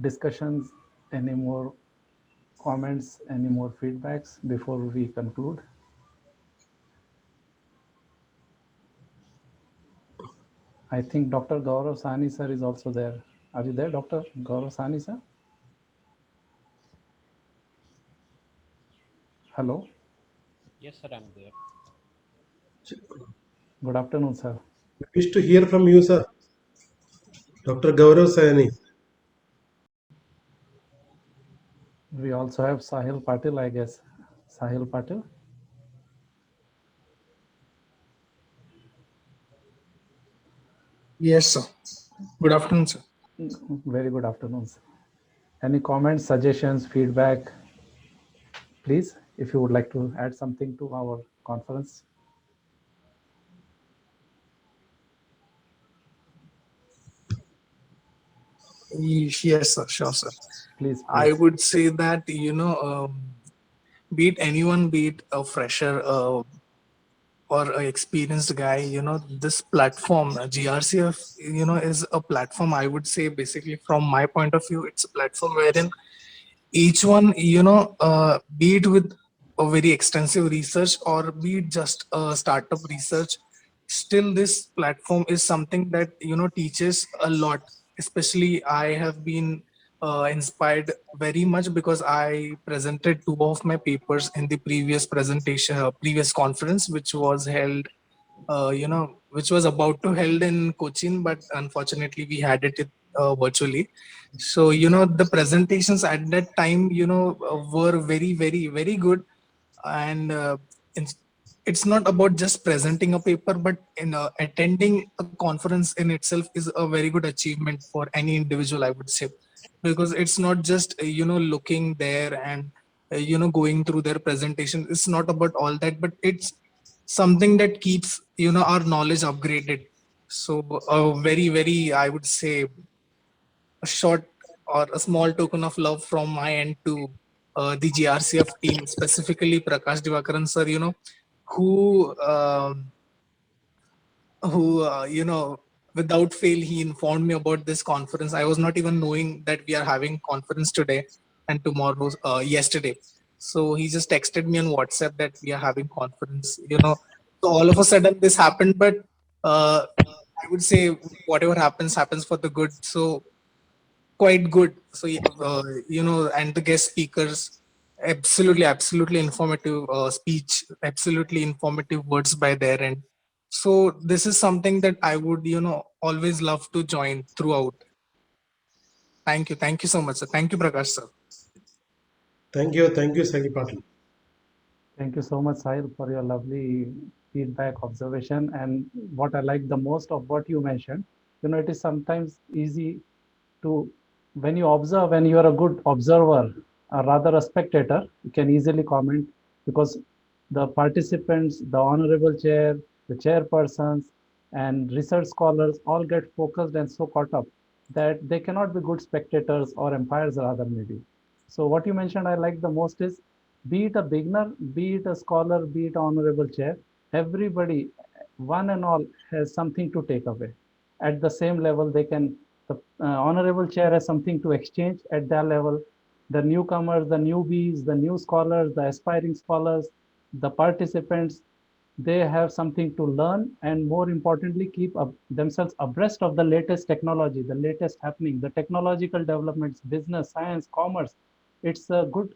discussions, any more comments, any more feedbacks before we conclude? I think Dr. Gaurav Sani sir is also there. Are you there, Dr. Gaurav Sani sir? Hello. Yes, sir, I'm there. Good afternoon, sir. We wish to hear from you, sir. Dr. Gaurav Sayani. We also have Sahil Patil, I guess. Sahil Patil. Yes, sir. Good afternoon, sir. Very good afternoon, sir. Any comments, suggestions, feedback? Please, if you would like to add something to our conference. Yes, sir. Sure, sir. Please, I please. would say that, be it anyone, be it a fresher or an experienced guy, this platform, GRCF, is a platform, I would say, basically, from my point of view, it's a platform wherein each one, be it with a very extensive research or be it just a startup research, still this platform is something that teaches a lot. Especially I have been inspired very much because I presented two of my papers in the previous presentation, previous conference, which was held which was about to held in Cochin, but unfortunately we had it virtually. So the presentations at that time were very, very, very good. And it's not about just presenting a paper, but in attending a conference in itself is a very good achievement for any individual, I would say, because it's not just looking there and going through their presentation. It's not about all that, but it's something that keeps our knowledge upgraded. So a very, very, I would say, a short or a small token of love from my end to the GRCF team, specifically Prakash Divakaran sir, who without fail, he informed me about this conference. I was not even knowing that we are having conference today and tomorrow, yesterday. So he just texted me on WhatsApp that we are having conference. So all of a sudden this happened, but I would say whatever happens for the good. So quite good. So and the guest speakers, absolutely, absolutely informative speech, absolutely informative words by their end. So this is something that I would always love to join throughout. Thank you so much, sir. Thank you, Prakash sir. Thank you, Sagi Patil. Thank you so much, Sahil, for your lovely feedback, observation. And what I like the most of what you mentioned, it is sometimes easy to, when you observe, when you are a good observer, or rather a spectator, you can easily comment because the participants, the honorable chair, the chairpersons, and research scholars all get focused and so caught up that they cannot be good spectators or umpires, rather, maybe. So, what you mentioned I like the most is, be it a beginner, be it a scholar, be it honorable chair, everybody, one and all, has something to take away. At the same level, they can, the honorable chair has something to exchange at their level. The newcomers, the newbies, the new scholars, the aspiring scholars, the participants, they have something to learn and more importantly keep up themselves abreast of the latest technology, the latest happening, the technological developments, business, science, commerce. It's a good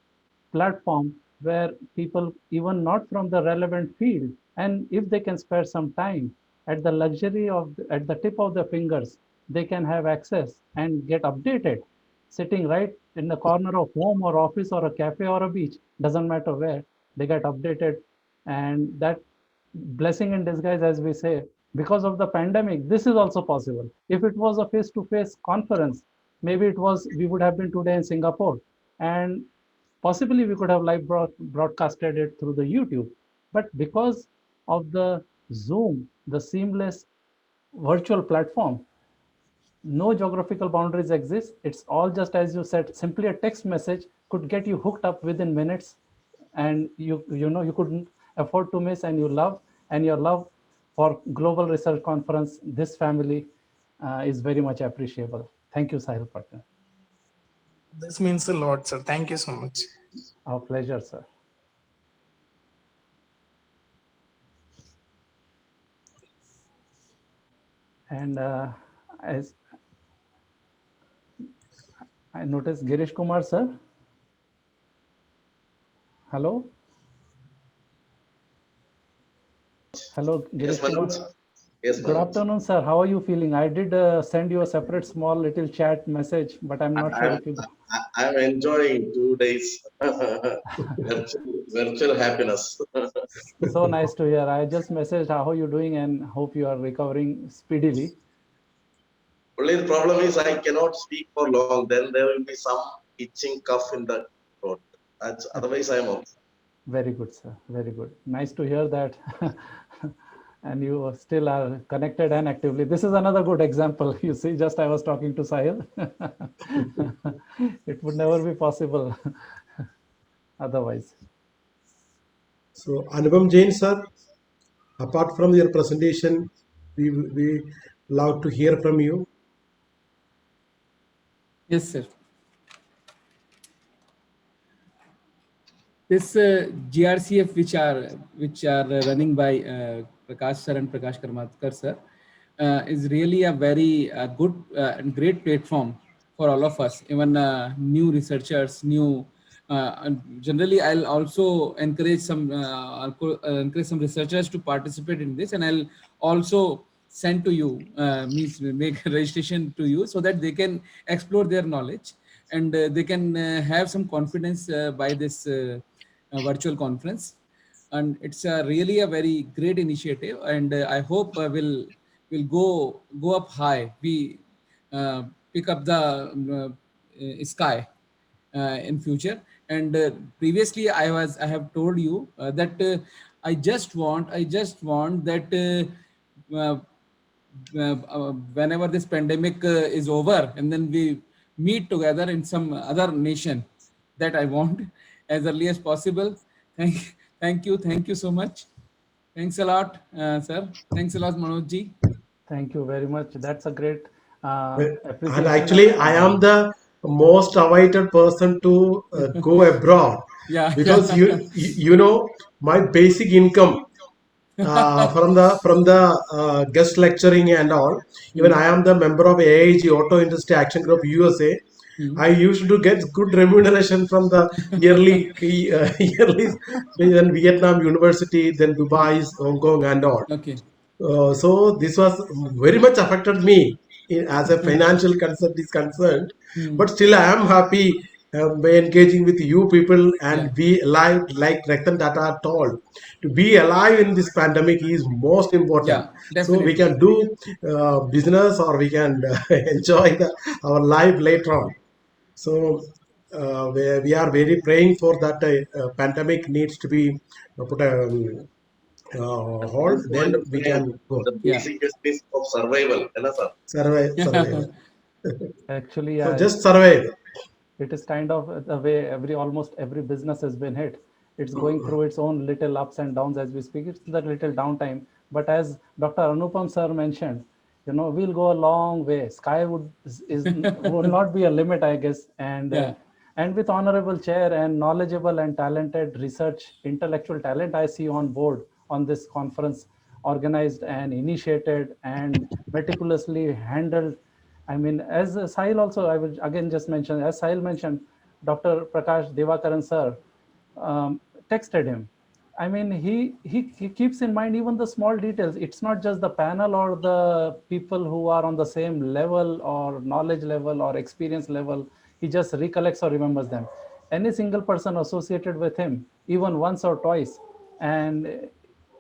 platform where people even not from the relevant field, and if they can spare some time at the luxury of at the tip of their fingers, they can have access and get updated sitting right in the corner of home or office or a cafe or a beach, doesn't matter where, they get updated. And that blessing in disguise, as we say, because of the pandemic, this is also possible. If it was a face-to-face conference, maybe it was, we would have been today in Singapore, and possibly we could have live broadcasted it through the YouTube. But because of the Zoom, the seamless virtual platform, no geographical boundaries exist. It's all just as you said, simply a text message could get you hooked up within minutes, and you couldn't afford to miss. And you love, and your love for Global Research Conference, this family, is very much appreciable. Thank you, Sahil Patel. This means a lot, sir. Thank you so much. Our pleasure, sir. And as I noticed, Girish Kumar, sir. Hello. Hello, Yes, Girish Kumar. Manoj. Yes, Good Manoj. afternoon, sir. How are you feeling? I did send you a separate small little chat message, but I'm not sure I'm if you. I'm enjoying 2 days virtual happiness. So nice to hear. I just messaged how are you doing and hope you are recovering speedily. Only the problem is I cannot speak for long. Then there will be some itching cough in the throat. That's otherwise I'm okay. Very good, sir. Very good. Nice to hear that. And you still are connected and actively. This is another good example. You see, just I was talking to Sahil. It would never be possible otherwise. So, Anupam Jain, sir, apart from your presentation, we love to hear from you. Yes, sir. This GRCF, which are running by Prakash sir and Prakash Karmatkar sir, is really a very good and great platform for all of us, even new researchers, new. And generally, I'll also encourage some researchers to participate in this, and I'll also send to you, means make a registration to you, so that they can explore their knowledge, and they can have some confidence by this virtual conference. And it's really a very great initiative, and I hope will go up high. We uh, pick up the sky in future. And previously I have told you that I just want that whenever this pandemic is over, and then we meet together in some other nation, that I want as early as possible. Thank you so much. Thanks a lot, sir. Thanks a lot, Manoj ji. Thank you very much. That's a great And appreciation. actually, I am the most awaited person to go abroad Yeah, because yeah. you know my basic income from the guest lecturing and all. Even Hmm. I am the member of AIG Auto Industry Action Group USA. Hmm. I used to get good remuneration from the yearly yearly in Vietnam University, then Dubai, Hong Kong, and all. Okay. So this was very much affected me as a financial concern is concerned. Hmm. But still, I am happy by engaging with you people Yeah, and be alive, like Ratan Tata told. To be alive in this pandemic is most important. yeah, So we definitely. can do business or we can enjoy our life later on. So we are very praying for that pandemic needs to be put a hold, Don't then point of we time. can go The Yeah. basic is of survival. है ना, sir? survive. Actually, So just survive. it is kind of the way almost every business has been hit. It's going through its own little ups and downs as we speak. It's that little downtime. But as Dr. Anupam sir mentioned, we'll go a long way. Sky would not be a limit, I guess. Yeah. And with honorable chair and knowledgeable and talented research, intellectual talent I see on board on this conference, organized and initiated and meticulously handled. I mean, as Sahil also, I will again just mention, as Sahil mentioned, Dr. Prakash Devakaran sir um, texted him. I mean, he keeps in mind even the small details. It's not just the panel or the people who are on the same level or knowledge level or experience level. He just recollects or remembers them. Any single person associated with him, even once or twice, and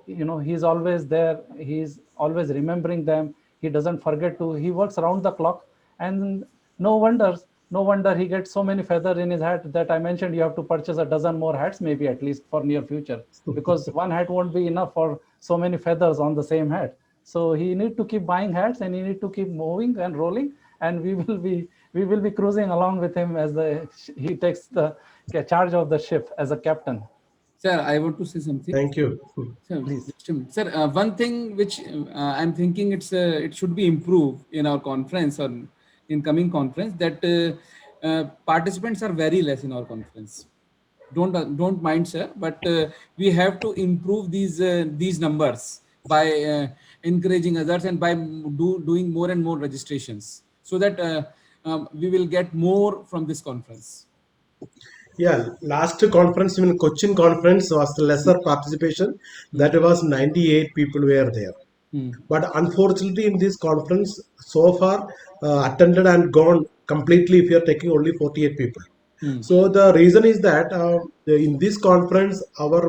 he's always there. He's always remembering them. He doesn't forget to. He works around the clock, and no wonder he gets so many feathers in his hat that I mentioned you have to purchase a dozen more hats, maybe at least for near future, because one hat won't be enough for so many feathers on the same hat. So he need to keep buying hats, and he need to keep moving and rolling, and we will be cruising along with him as he takes the charge of the ship as a captain. Sir, I want to say something. Thank you. Sir, Please. just a minute. Sir, one thing which I'm thinking it should be improved in our conference or in coming conference, that participants are very less in our conference. Don't mind, sir, but we have to improve these numbers by encouraging others and by doing more and more registrations, so that we will get more from this conference. Yeah, last conference, even Cochin conference was the lesser participation. That was 98 people were there. Hmm. But unfortunately, in this conference, so far attended and gone completely. If you are taking only 48 people. Hmm. So the reason is that in this conference,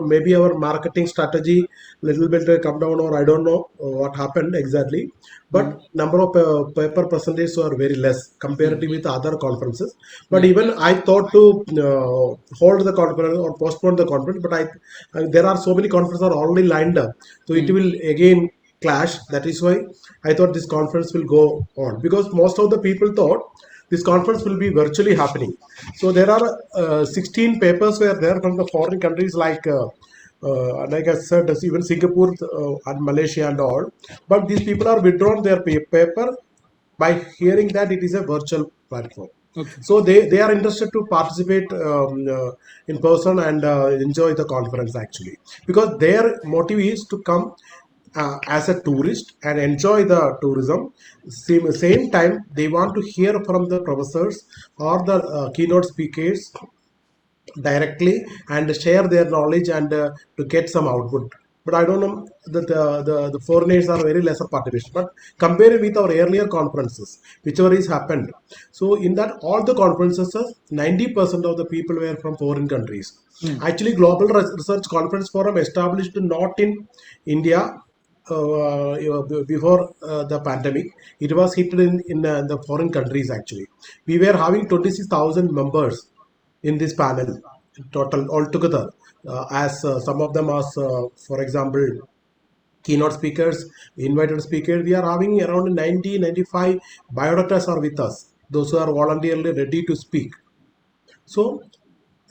maybe our marketing strategy little bit come down, or I don't know what happened exactly. But number of paper percentages are very less comparative with other conferences. But Yeah. even I thought to hold the conference or postpone the conference, but there are so many conferences are already lined up, so it will again clash. That is why I thought this conference will go on, because most of the people thought this conference will be virtually happening. So there are 16 papers were there from the foreign countries like I said, even Singapore and Malaysia and all. But these people are withdrawn their paper by hearing that it is a virtual platform. Okay. So they are interested to participate in person and enjoy the conference actually, because their motive is to come as a tourist and enjoy the tourism. Same time, they want to hear from the professors or the keynote speakers directly and share their knowledge and to get some output. But I don't know that the foreigners are very lesser participation. But compared with our earlier conferences, whichever is happened, so in that all the conferences, 90% of the people were from foreign countries. Actually, Global Research Conference Forum established not in India before the pandemic. It was hit in the foreign countries actually. We were having 26,000 members in this panel total altogether, as some of them as for example keynote speakers, invited speakers. We are having around 90-95 biodators are with us, those who are voluntarily ready to speak. So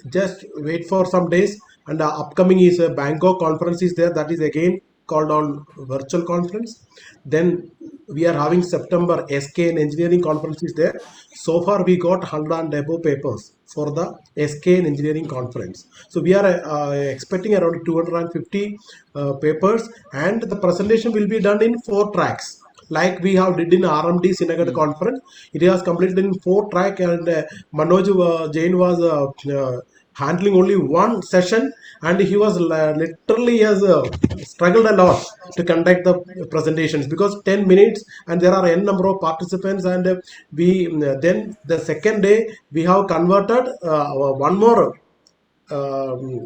just wait for some days, and upcoming is a Bangkok conference is there, that is again called on virtual conference. Then we are having September SK and engineering conference is there. So far we got 100 and above papers for the SK and engineering conference. So we are expecting around 250 papers, and the presentation will be done in 4 tracks like we have did in RMD Sinagat conference. It was completed in 4 track, and Manoj Jain was handling only one session, and he was literally has struggled a lot to conduct the presentations, because 10 minutes and there are n number of participants, and we then the second day we have converted one more um,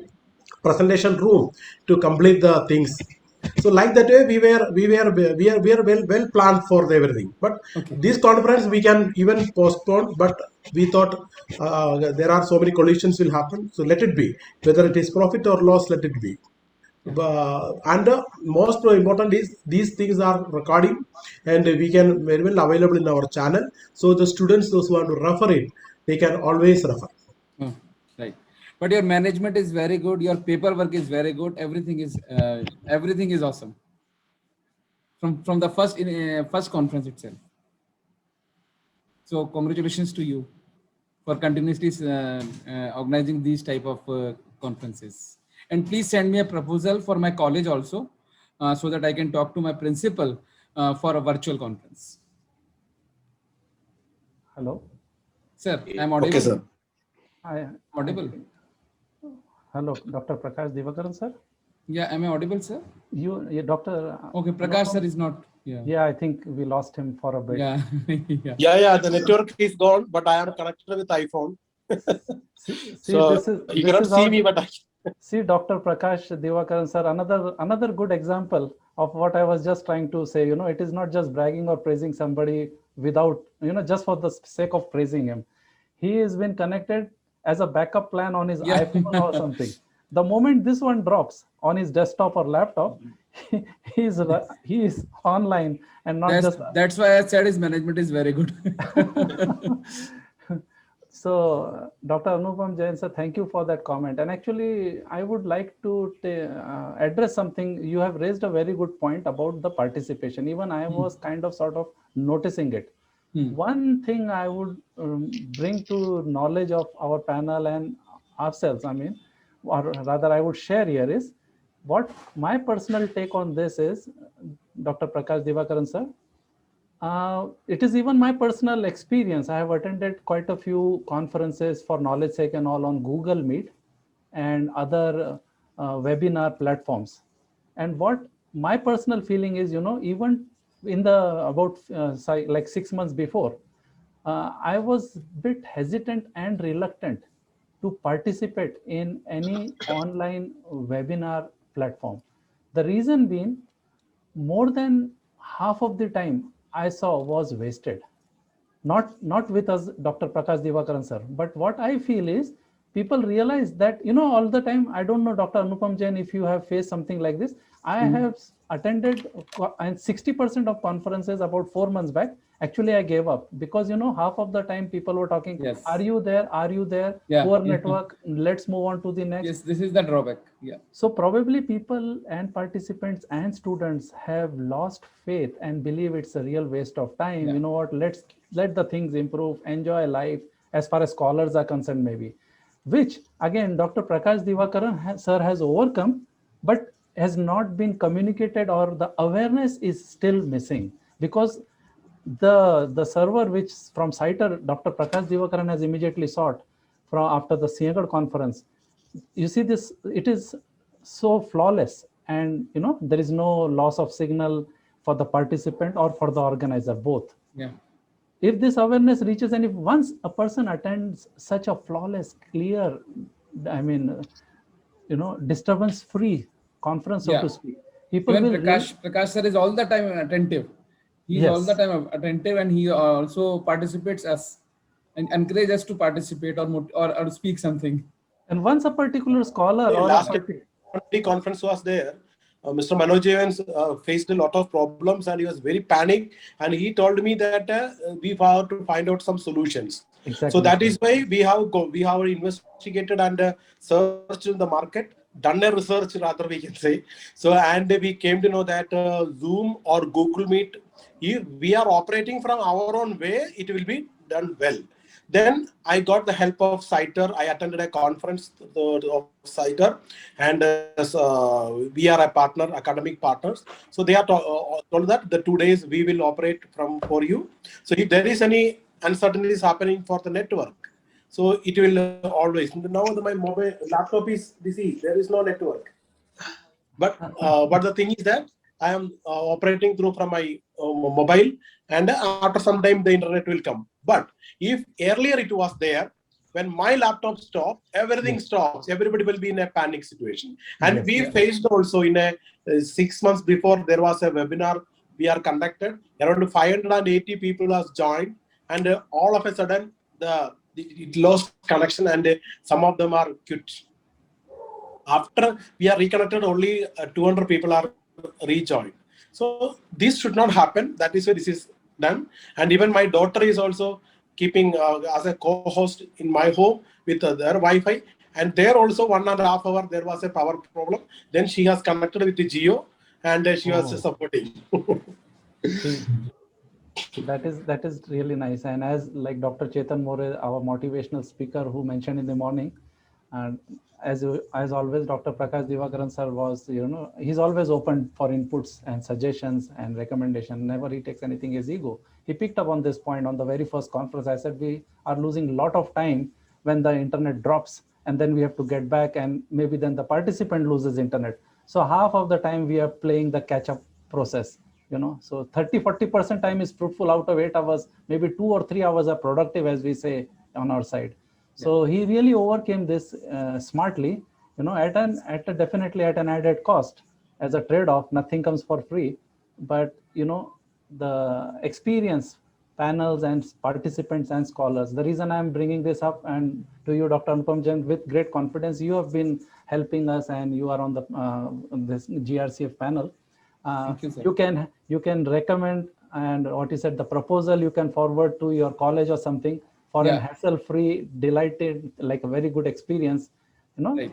presentation room to complete the things. So like that way we are well planned for everything. But Okay. this conference we can even postpone, but we thought there are so many collisions will happen, so let it be, whether it is profit or loss, let it be. And most important is these things are recording, and we can very well available in our channel, so the students, those who want to refer it, they can always refer. Oh, right. But your management is very good. Your paperwork is very good. Everything is awesome. From the first conference itself. So congratulations to you for continuously organizing these type of conferences. And please send me a proposal for my college also, so that I can talk to my principal for a virtual conference. Hello. Sir, I'm audible. Okay, sir. Audible. Hello, Dr. Prakash Divakaran, sir. Yeah, am I audible, sir? Doctor. Okay, Prakash sir is not. Yeah. Yeah, I think we lost him for a bit. Yeah. Yeah. Yeah, the network is gone, but I am connected with iPhone. See, So this is you this cannot is see how me, but I see Dr. Prakash Divakaran, sir. Another good example of what I was just trying to say. It is not just bragging or praising somebody without just for the sake of praising him. He has been connected as a backup plan on his Yeah. iPhone or something. The moment this one drops on his desktop or laptop, he is online and not just. That's why I said his management is very good. So, Dr. Anupam Jain, sir, thank you for that comment. And actually, I would like to address something. You have raised a very good point about the participation. Even I was kind of sort of noticing it. One thing I would bring to knowledge of our panel and ourselves, I mean, or rather I would share here is what my personal take on this is, Dr. Prakash Divakaran sir, it is even my personal experience. I have attended quite a few conferences for knowledge sake and all on Google Meet and other webinar platforms. And what my personal feeling is, even in the about like 6 months before, I was a bit hesitant and reluctant to participate in any online webinar platform. The reason being, more than half of the time I saw was wasted. Not with us, Dr. Prakash Divakaran sir, but what I feel is people realize that, all the time, I don't know, Dr. Anupam Jain, if you have faced something like this. I have attended and 60% of conferences about 4 months back. Actually, I gave up because, half of the time people were talking, Yes. are you there? Are you there? Yeah. Poor network. Let's move on to the next. Yes, this is the drawback. Yeah. So probably people and participants and students have lost faith and believe it's a real waste of time. Yeah. You know what? Let's let the things improve, enjoy life as far as scholars are concerned, maybe. Which again, Dr. Prakash Divakaran sir has overcome, but has not been communicated, or the awareness is still missing, because the server which from CITER Dr. Prakash Divakaran has immediately sought from after the Srinagar conference. You see this, it is so flawless, and there is no loss of signal for the participant or for the organizer, both. Yeah. If this awareness reaches, and if once a person attends such a flawless, clear, I mean, disturbance free conference, so Yeah. to speak, people Even will Prakash sir is all the time attentive. He is all the Yes. time attentive, and he also participates us and encourage us to participate or speak something. And once a particular scholar or a Last party, conference was there. Mr. Manoj Evans faced a lot of problems and he was very panicked. And he told me that we have to find out some solutions. exactly. So that is why we have investigated and searched in the market, done a research rather we can say. So and we came to know that Zoom or Google Meet, if we are operating from our own way, it will be done well. Then I got the help of CITER. I attended a conference of CITER, and we are a partner, academic partners. So they are told that the 2 days we will operate from for you. So if there is any uncertainties happening for the network, so it will always. Now my mobile laptop is busy. There is no network. But the thing is that I am operating through from my mobile, and after some time the internet will come. But if earlier it was there, when my laptop stops, everything stops. Everybody will be in a panic situation. And Yes, we yeah. faced also in a 6 months before, there was a webinar we are conducted. Around 580 people has joined, and all of a sudden it lost connection, and some of them are quit. After we are reconnected, only 200 people are rejoined. So this should not happen. That is why this is done. And even my daughter is also keeping as a co-host in my home with their Wi-Fi. And there also 1.5 hours there was a power problem. Then she has connected with the Geo, and she was supporting. That is really nice. And as like Dr. Chetan More, our motivational speaker who mentioned in the morning, and as always, Dr. Prakash Divakaran sir was, he's always open for inputs and suggestions and recommendation. Never he takes anything as ego. He picked up on this point on the very first conference. I said we are losing a lot of time when the internet drops, and then we have to get back, and maybe then the participant loses internet. So half of the time we are playing the catch-up process. So 30-40% time is fruitful out of 8 hours. Maybe 2 or 3 hours are productive, as we say on our side. So he really overcame this smartly, definitely at an added cost. As a trade-off, nothing comes for free, but the experience, panels and participants and scholars. The reason I'm bringing this up, and to you, Dr. Anupam Jain, with great confidence, you have been helping us, and you are on the this GRCF panel. Thank you, sir. You can recommend, and what you said, the proposal you can forward to your college or something for a hassle-free, delighted, like a very good experience. Right.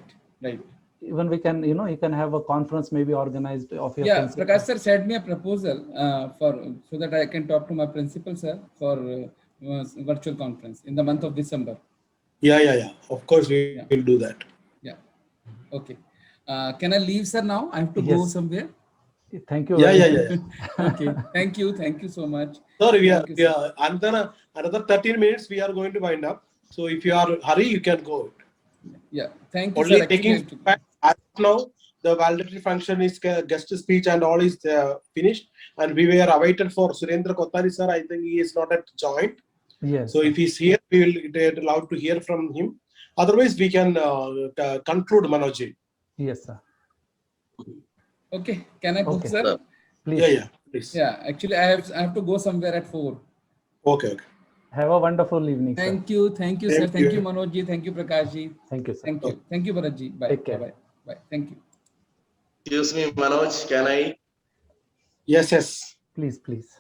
even we can, you can have a conference maybe organized of your Yeah, principal. Prakash sir sent me a proposal so that I can talk to my principal sir for virtual conference in the month of December. Yeah. Of course, we Yeah. will do that. Yeah. Okay. Can I leave, sir, now? I have to go Yes. somewhere. Thank you. Yeah. Okay. Thank you. Thank you so much. Sorry, we Thank you, sir. are another 13 minutes. We are going to wind up. So if you are hurry, you can go. Yeah. Thank you, Only sir. taking Actually, feedback. As of now, the validatory function is guest speech and all is finished. And we were awaited for Surendra Kothari sir. I think he is not at joint. Yes. So if he's here, we will get allowed to hear from him. Otherwise, we can conclude, Manoj. Yes, sir. okay. Can I go, Okay. sir? Please. Yeah, please. Yeah. Actually, I have to go somewhere at 4. Okay. Have a wonderful evening, sir. Thank you, sir. Thank Thank you, you. Manoj ji. Thank you, Prakash ji. Thank you, sir. Thank you, Bharat ji. Bye. Take care. Bye. Bye. Thank you. Excuse me, Manoj, can I? Yes. Please.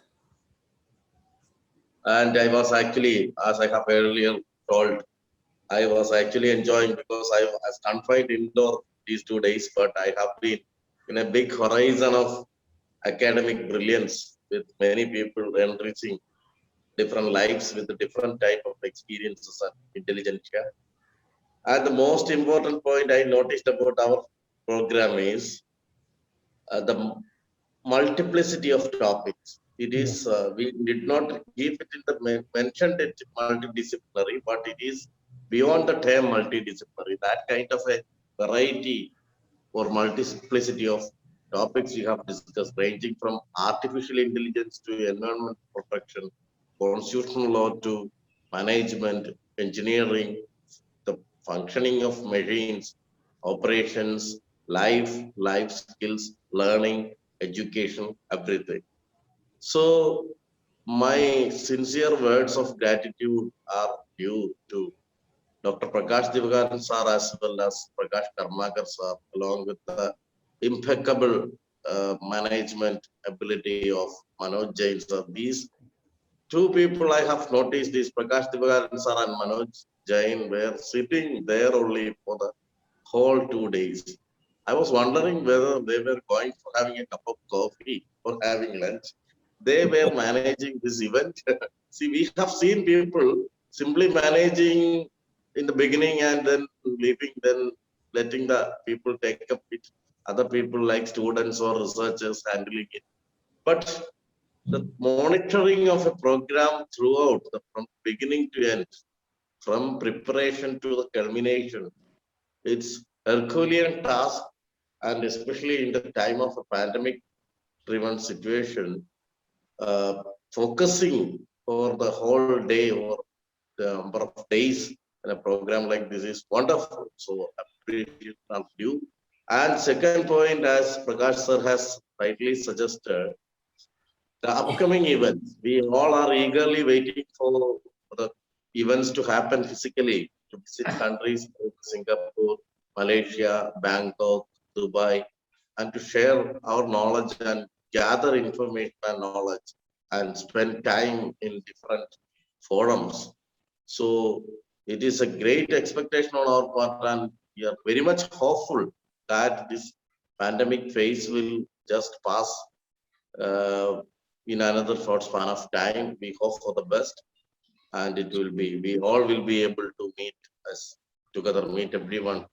And I was actually, as I have earlier told, I was actually enjoying because I was confined indoor these 2 days, but I have been in a big horizon of academic brilliance with many people enriching different lives with a different type of experiences and intelligentsia. And the most important point I noticed about our program is the multiplicity of topics. It is we did not give it in the mentioned it multidisciplinary, but it is beyond the term multidisciplinary. That kind of a variety or multiplicity of topics we have discussed, ranging from artificial intelligence to environment protection, constitutional law to management, engineering, the functioning of machines, operations, life skills, learning, education, everything. So my sincere words of gratitude are due to Dr. Prakash Divagaran sir as well as Prakash Karmakar sir, along with the impeccable management ability of Manoj Jain sir. These two people I have noticed is Prakash Divagaran sir and Manoj Jain were sitting there only for the whole 2 days. I was wondering whether they were going for having a cup of coffee or having lunch. They were managing this event. See, we have seen people simply managing in the beginning and then leaving, then letting the people take up it. Other people like students or researchers handling it. But the monitoring of a program throughout, from beginning to end, from preparation to the culmination, it's Herculean task, and especially in the time of a pandemic-driven situation, focusing for the whole day or the number of days in a program like this is wonderful. So appreciate of you. And second point, as Prakash sir has rightly suggested, the upcoming events. We all are eagerly waiting for the events to happen physically, to visit countries like Singapore, Malaysia, Bangkok, Dubai, and to share our knowledge and gather information and knowledge and spend time in different forums. So it is a great expectation on our part, and we are very much hopeful that this pandemic phase will just pass in another short span of time. We hope for the best, and it will be, we all will be able to meet us together, meet everyone,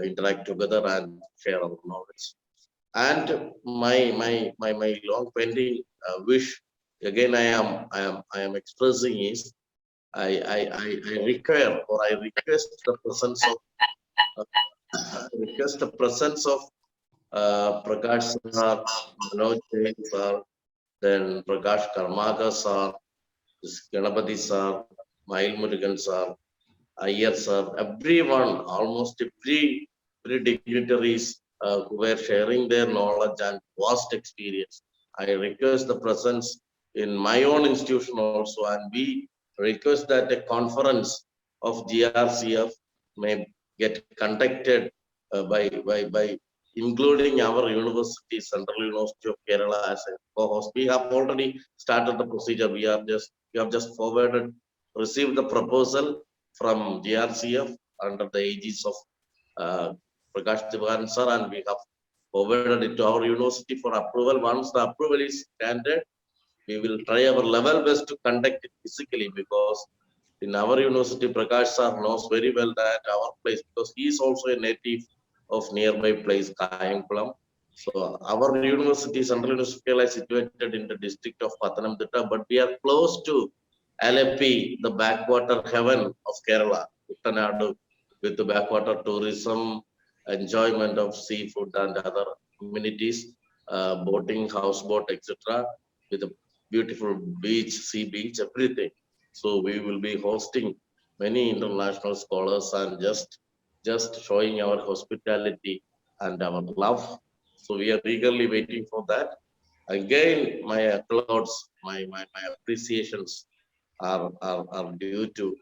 interact together and share our knowledge. And my long pending wish, again, I am expressing is I require or I request the presence of Prakash sir, Manoj Jain sir, then Prakash Karmakar sir, Ganapati sir, Mail Murugan sir, Iyer sir, everyone, almost every dignitaries who were sharing their knowledge and vast experience. I request the presence in my own institution also, and we request that a conference of GRCF may get conducted by including our university, Central University of Kerala as a co-host. We have already started the procedure. We have just forwarded, received the proposal from GRCF under the aegis of Prakash Divaran sir, and we have forwarded it to our university for approval. Once the approval is granted, we will try our level best to conduct it physically, because in our university, Prakash sir knows very well that our place, because he is also a native of nearby place, Kayamkulam. So our university, Central University, is situated in the district of Pathanamthitta, but we are close to Alleppey, the backwater heaven of Kerala, Kuttanadu, with the backwater tourism, enjoyment of seafood and other amenities, boating, houseboat, etc., with a beautiful beach, sea beach, everything. So we will be hosting many international scholars and just showing our hospitality and our love. So we are eagerly waiting for that. Again, my applauds, my appreciations are due to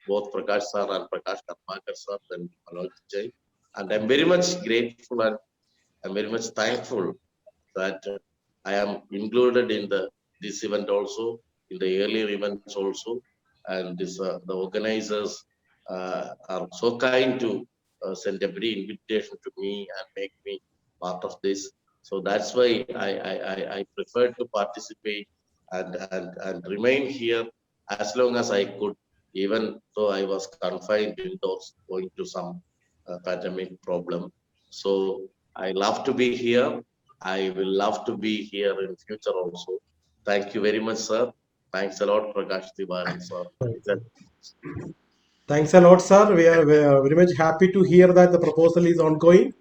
both Prakash sir and Prakash Karmakar sir and Manoj Jai. And I'm very much grateful and I'm very much thankful that I am included in this event also, in the earlier events also, and the organizers are so kind to send every invitation to me and make me part of this. So that's why I prefer to participate and remain here as long as I could, even though I was confined indoors, going to some pandemic problem. So I love to be here. I will love to be here in future also. Thank you very much, sir. Thanks a lot, Prakash Tiwari, sir. Thanks a lot, sir. We are very much happy to hear that the proposal is ongoing.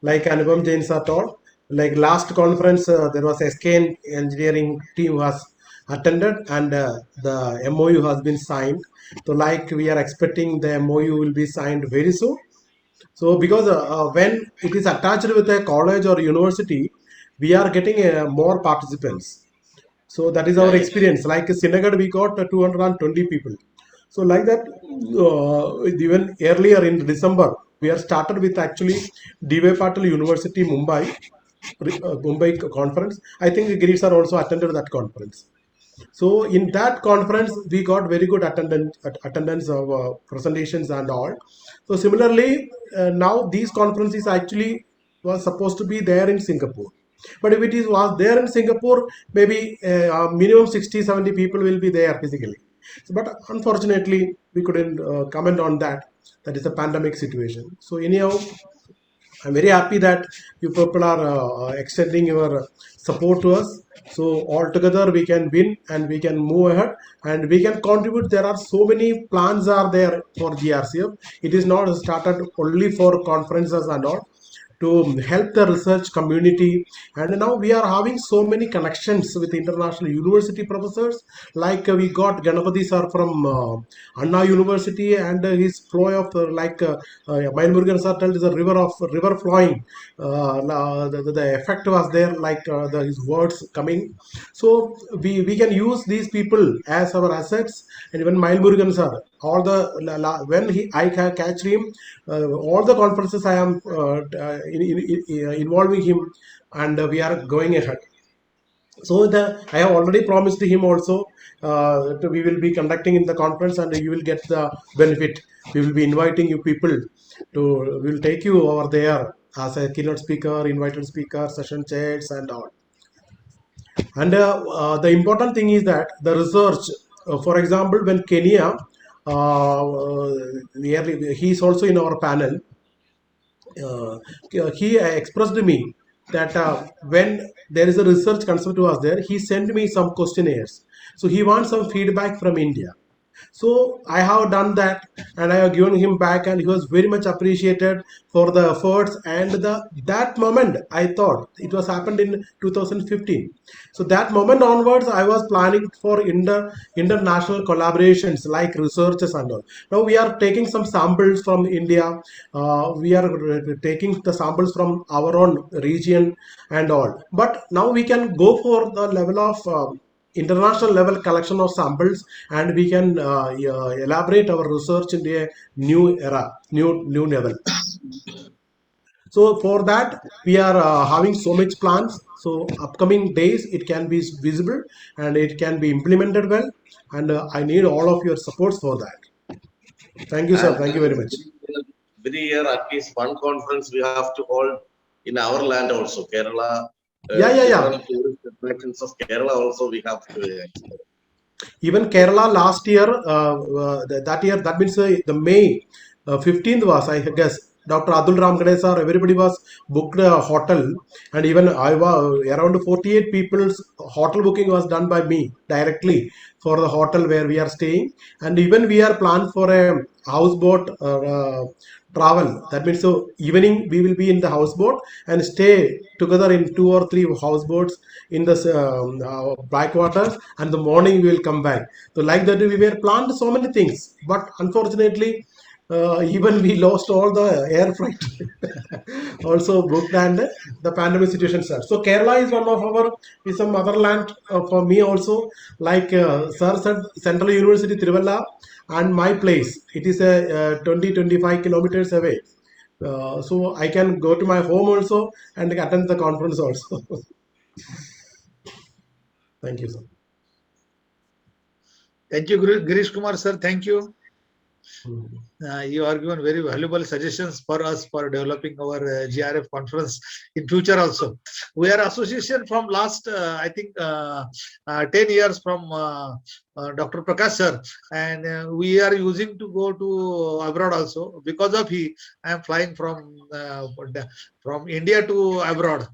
Like Anupam Jain sir told, like last conference, there was a SKN engineering team was attended, and the MOU has been signed. So, like we are expecting the MOU will be signed very soon. So, because when it is attached with a college or university, we are getting more participants. So that is our experience. Like Srinagar, we got 220 people. So like that, even earlier in December, we are started with actually D.Y. Patil University, Mumbai, Mumbai conference. I think Girish sir also attended that conference. So in that conference, we got very good attendance of presentations and all. So similarly, now these conferences actually was supposed to be there in Singapore. But if it is was there in Singapore, maybe minimum 60, 70 people will be there physically. So, but unfortunately, we couldn't comment on that. That is a pandemic situation. So anyhow, I'm very happy that you people are extending your support to us. So all together we can win and we can move ahead and we can contribute. There are so many plans are there for GRCF. It is not started only for conferences and all, to help the research community, and now we are having so many connections with international university professors. Like we got Ganapati sir from Anna University, and his flow of Mailmurugan sir told is a river flowing. The effect was there, like his words coming. So we can use these people as our assets. And even Mailmurugan sir, all the when I catch him, all the conferences I am involving him, and we are going ahead. So I have already promised him also we will be conducting in the conference, and you will get the benefit. We will be inviting you people to. We will take you over there as a keynote speaker, invited speaker, session chairs, and all. And the important thing is that the research, for example, when Kenya, he is also in our panel. He expressed to me that when there is a research concept was there, he sent me some questionnaires. So he wants some feedback from India. So I have done that, and I have given him back, and he was very much appreciated for the efforts. And that moment, I thought it was happened in 2015. So that moment onwards, I was planning for international collaborations like researchers and all. Now we are taking some samples from India. We are taking the samples from our own region and all. But now we can go for the level of international level collection of samples, and we can elaborate our research into a new era, new level. So for that, we are having so much plans. So upcoming days, it can be visible and it can be implemented well. And I need all of your supports for that. Thank you, sir. Thank you very much. every year at least one conference we have to hold in our land also, Kerala. Yeah. Different tourist attractions of Kerala also we have to explore. Even Kerala last year, that year, that means the May 15th was, I guess, Dr. Adul Ram Ganesar, everybody was booked a hotel, and even I was around 48 people's hotel booking was done by me directly for the hotel where we are staying, and even we are planned for a houseboat travel. That means so evening we will be in the houseboat and stay together in 2 or 3 houseboats in the backwaters, and the morning we will come back. So like that we were planned so many things, but unfortunately even we lost all the air freight also booked, and the pandemic situation sir. So Kerala is one of our is some motherland for me also, like sir said, Central University Trivella and my place, it is a 20-25 kilometers away, so I can go to my home also and attend the conference also. Thank you, sir. Thank you, Girish Kumar sir. Thank you. Mhm. You are given very valuable suggestions for us for developing our GRF conference in future also. We are association from last, I think, 10 years from Dr. Prakash sir, and we are using to go to abroad also. Because of he, I am flying from India to abroad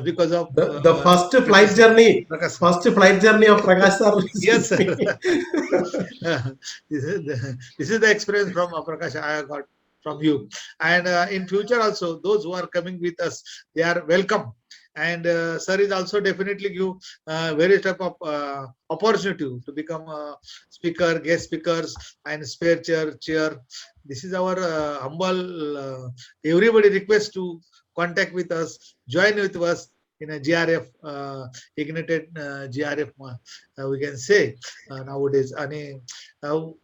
because of The first flight journey, Prakash. first flight journey of Prakash sir is Yes, with sir. me. This is the experience from Prakash I got from you. And in future also, those who are coming with us, they are welcome. And sir is also definitely give various type of opportunity to become a speaker, guest speakers, and spare chair. This is our humble. Everybody request to contact with us, join with us in a GRF, ignited GRF. We can say nowadays. And so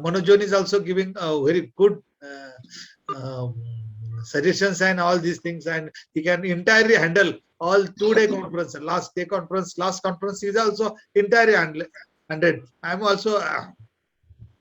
Manojon is also giving very good um, suggestions and all these things, and he can entirely handle all 2-day conference. Last conference is also entirely handled. I'm also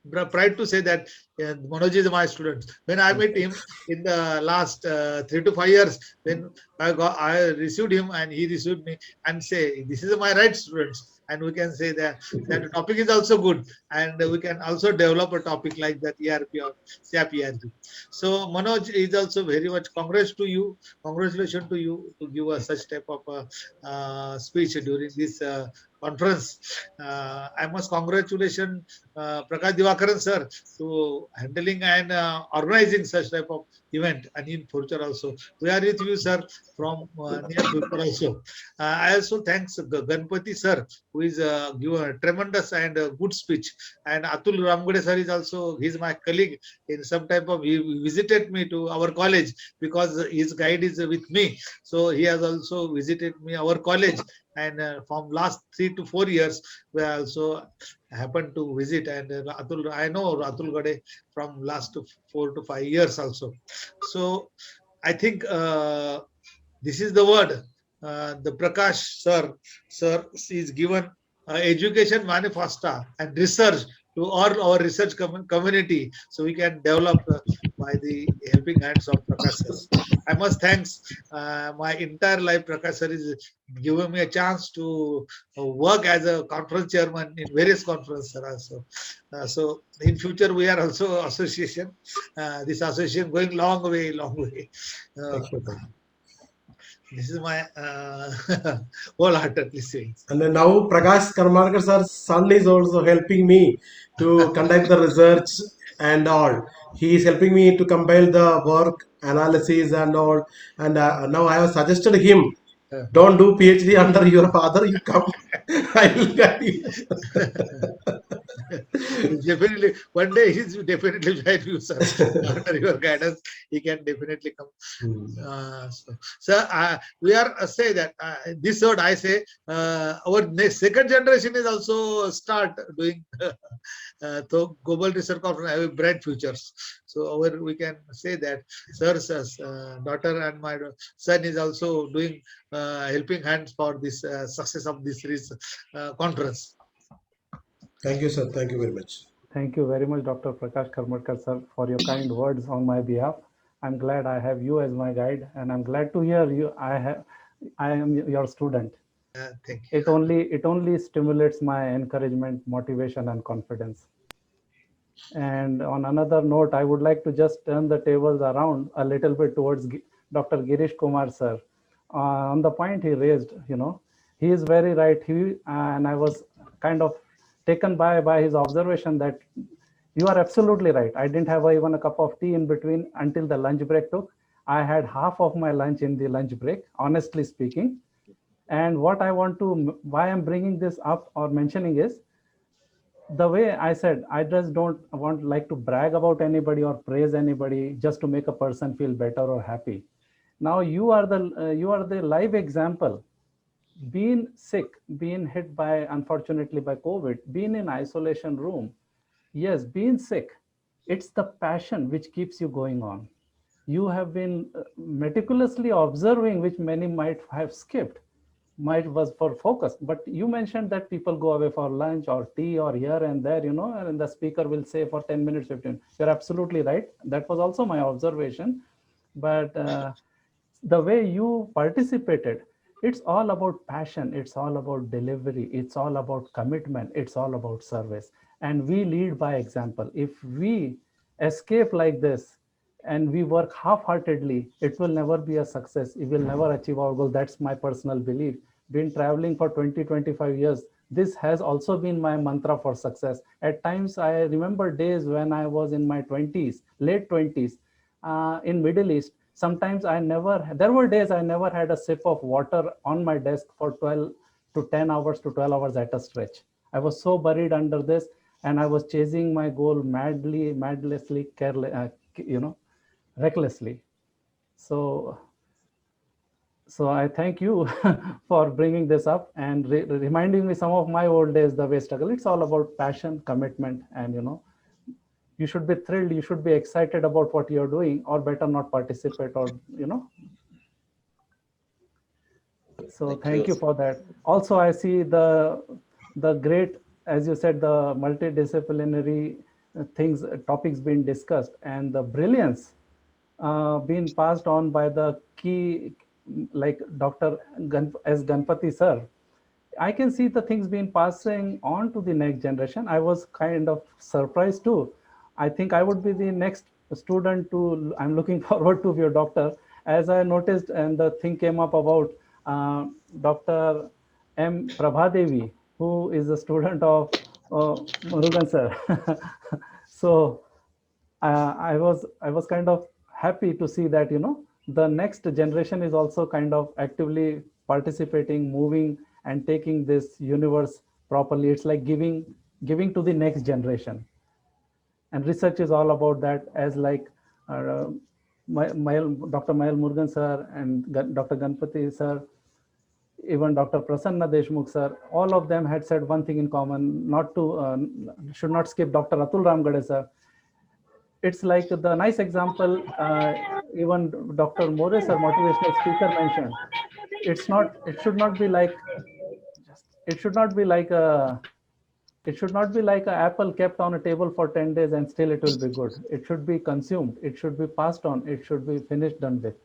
proud to say that Manoj is my student. When I met him in the last 3 to 5 years, when I received him and he received me, and say this is my right students, and we can say that the topic is also good, and we can also develop a topic like that ERP or SAP ERP. So Manoj is also very much congratulations to you to give us such type of speech during this conference. I must congratulations Prakash Divakaran sir to handling and organizing such type of event, and in future also. We are with you, sir, from near future also. I also thanks Ganpati sir, who is given a tremendous and good speech. And Atul Ramgade sir is also, he's my colleague in some type of, he visited me to our college because his guide is with me. So he has also visited me, our college. And from last 3 to 4 years, we also happened to visit, and I know Atul Gade from last 4 to 5 years also. So I think this is the word. The Prakash sir is given education manifesto and research to all our research community, so we can develop by the helping hands of Prakash sir. I must thanks my entire life. Prakash sir is giving me a chance to work as a conference chairman in various conferences also. So in future we are also association. This association going long way. Thank you. This is my wholeheartedly saying. And then now Prakash Karmarkar sir's son is also helping me to conduct the research and all. He is helping me to compile the work, analysis and all. And now I have suggested him, don't do PhD under your father, you come. I will guide you. Definitely, one day he's definitely join you, sir. Under your guidance, he can definitely come. We are say that this word I say our next second generation is also start doing so global research conference have bright futures. So we can say that sir's daughter and my son is also doing helping hands for this success of this conference. Thank you, sir. Thank you very much. Thank you very much, Dr. Prakash Karmatkar, sir, for your kind words on my behalf. I'm glad I have you as my guide, and I'm glad to hear you. I am your student. Thank you. It only stimulates my encouragement, motivation, and confidence. And on another note, I would like to just turn the tables around a little bit towards Dr. Girish Kumar, sir. On the point he raised, he is very right. And I was kind of taken by his observation that you are absolutely right. I didn't have even a cup of tea in between until the lunch break took. I had half of my lunch in the lunch break, honestly speaking. And why I'm bringing this up or mentioning is, the way I said, I just don't want like to brag about anybody or praise anybody just to make a person feel better or happy. Now you are the live example. Being sick, being hit by, unfortunately, by COVID, being in isolation room. Yes, being sick, it's the passion which keeps you going on. You have been meticulously observing, which many might have skipped, might was for focus. But you mentioned that people go away for lunch or tea or here and there, and the speaker will say for 10 minutes, 15. You're absolutely right. That was also my observation. But the way you participated, it's all about passion, it's all about delivery, it's all about commitment, it's all about service. And we lead by example. If we escape like this and we work half-heartedly, it will never be a success. We will never achieve our goal. That's my personal belief. Been traveling for 20, 25 years. This has also been my mantra for success. At times, I remember days when I was in my 20s, late 20s, in Middle East. Sometimes there were days I never had a sip of water on my desk for 12 to 10 hours to 12 hours at a stretch. I was so buried under this, and I was chasing my goal madly, madlessly, recklessly. So, so I thank you for bringing this up and reminding me some of my old days, the way struggle. It's all about passion, commitment, and you should be thrilled, you should be excited about what you're doing, or better not participate, or so thank you for that. Also, I see the great, as you said, the multidisciplinary topics being discussed, and the brilliance being passed on by the key, like Dr. S. Ganpati sir. I can see the things being passing on to the next generation. I was kind of surprised too. I think I would be the next student to, I'm looking forward to your doctor. As I noticed, and the thing came up about Dr. M. Prabhadevi, who is a student of Murugan sir. So I was kind of happy to see that the next generation is also kind of actively participating, moving, and taking this universe properly. It's like giving to the next generation, and research is all about that. As like Dr. Mayal Murugan sir and Dr. Ganpati sir, even Dr. Prasanna Deshmukh sir, all of them had said one thing in common: not to should not skip Dr. Atul Ramgade sir. It's like the nice example, even Dr. Morris, our motivational speaker, mentioned. It should not be like, it should not be like a, it should not be like an apple kept on a table for 10 days and still it will be good. It should be consumed. It should be passed on. It should be finished, done with.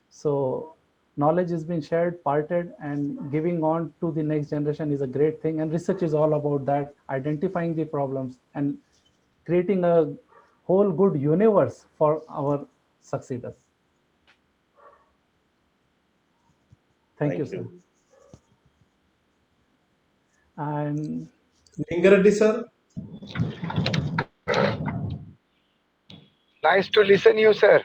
So knowledge is being shared, parted, and giving on to the next generation is a great thing. And research is all about that, identifying the problems and creating a whole good universe for our succeeders. Thank you, sir. And Lingareddy sir. Nice to listen you, sir.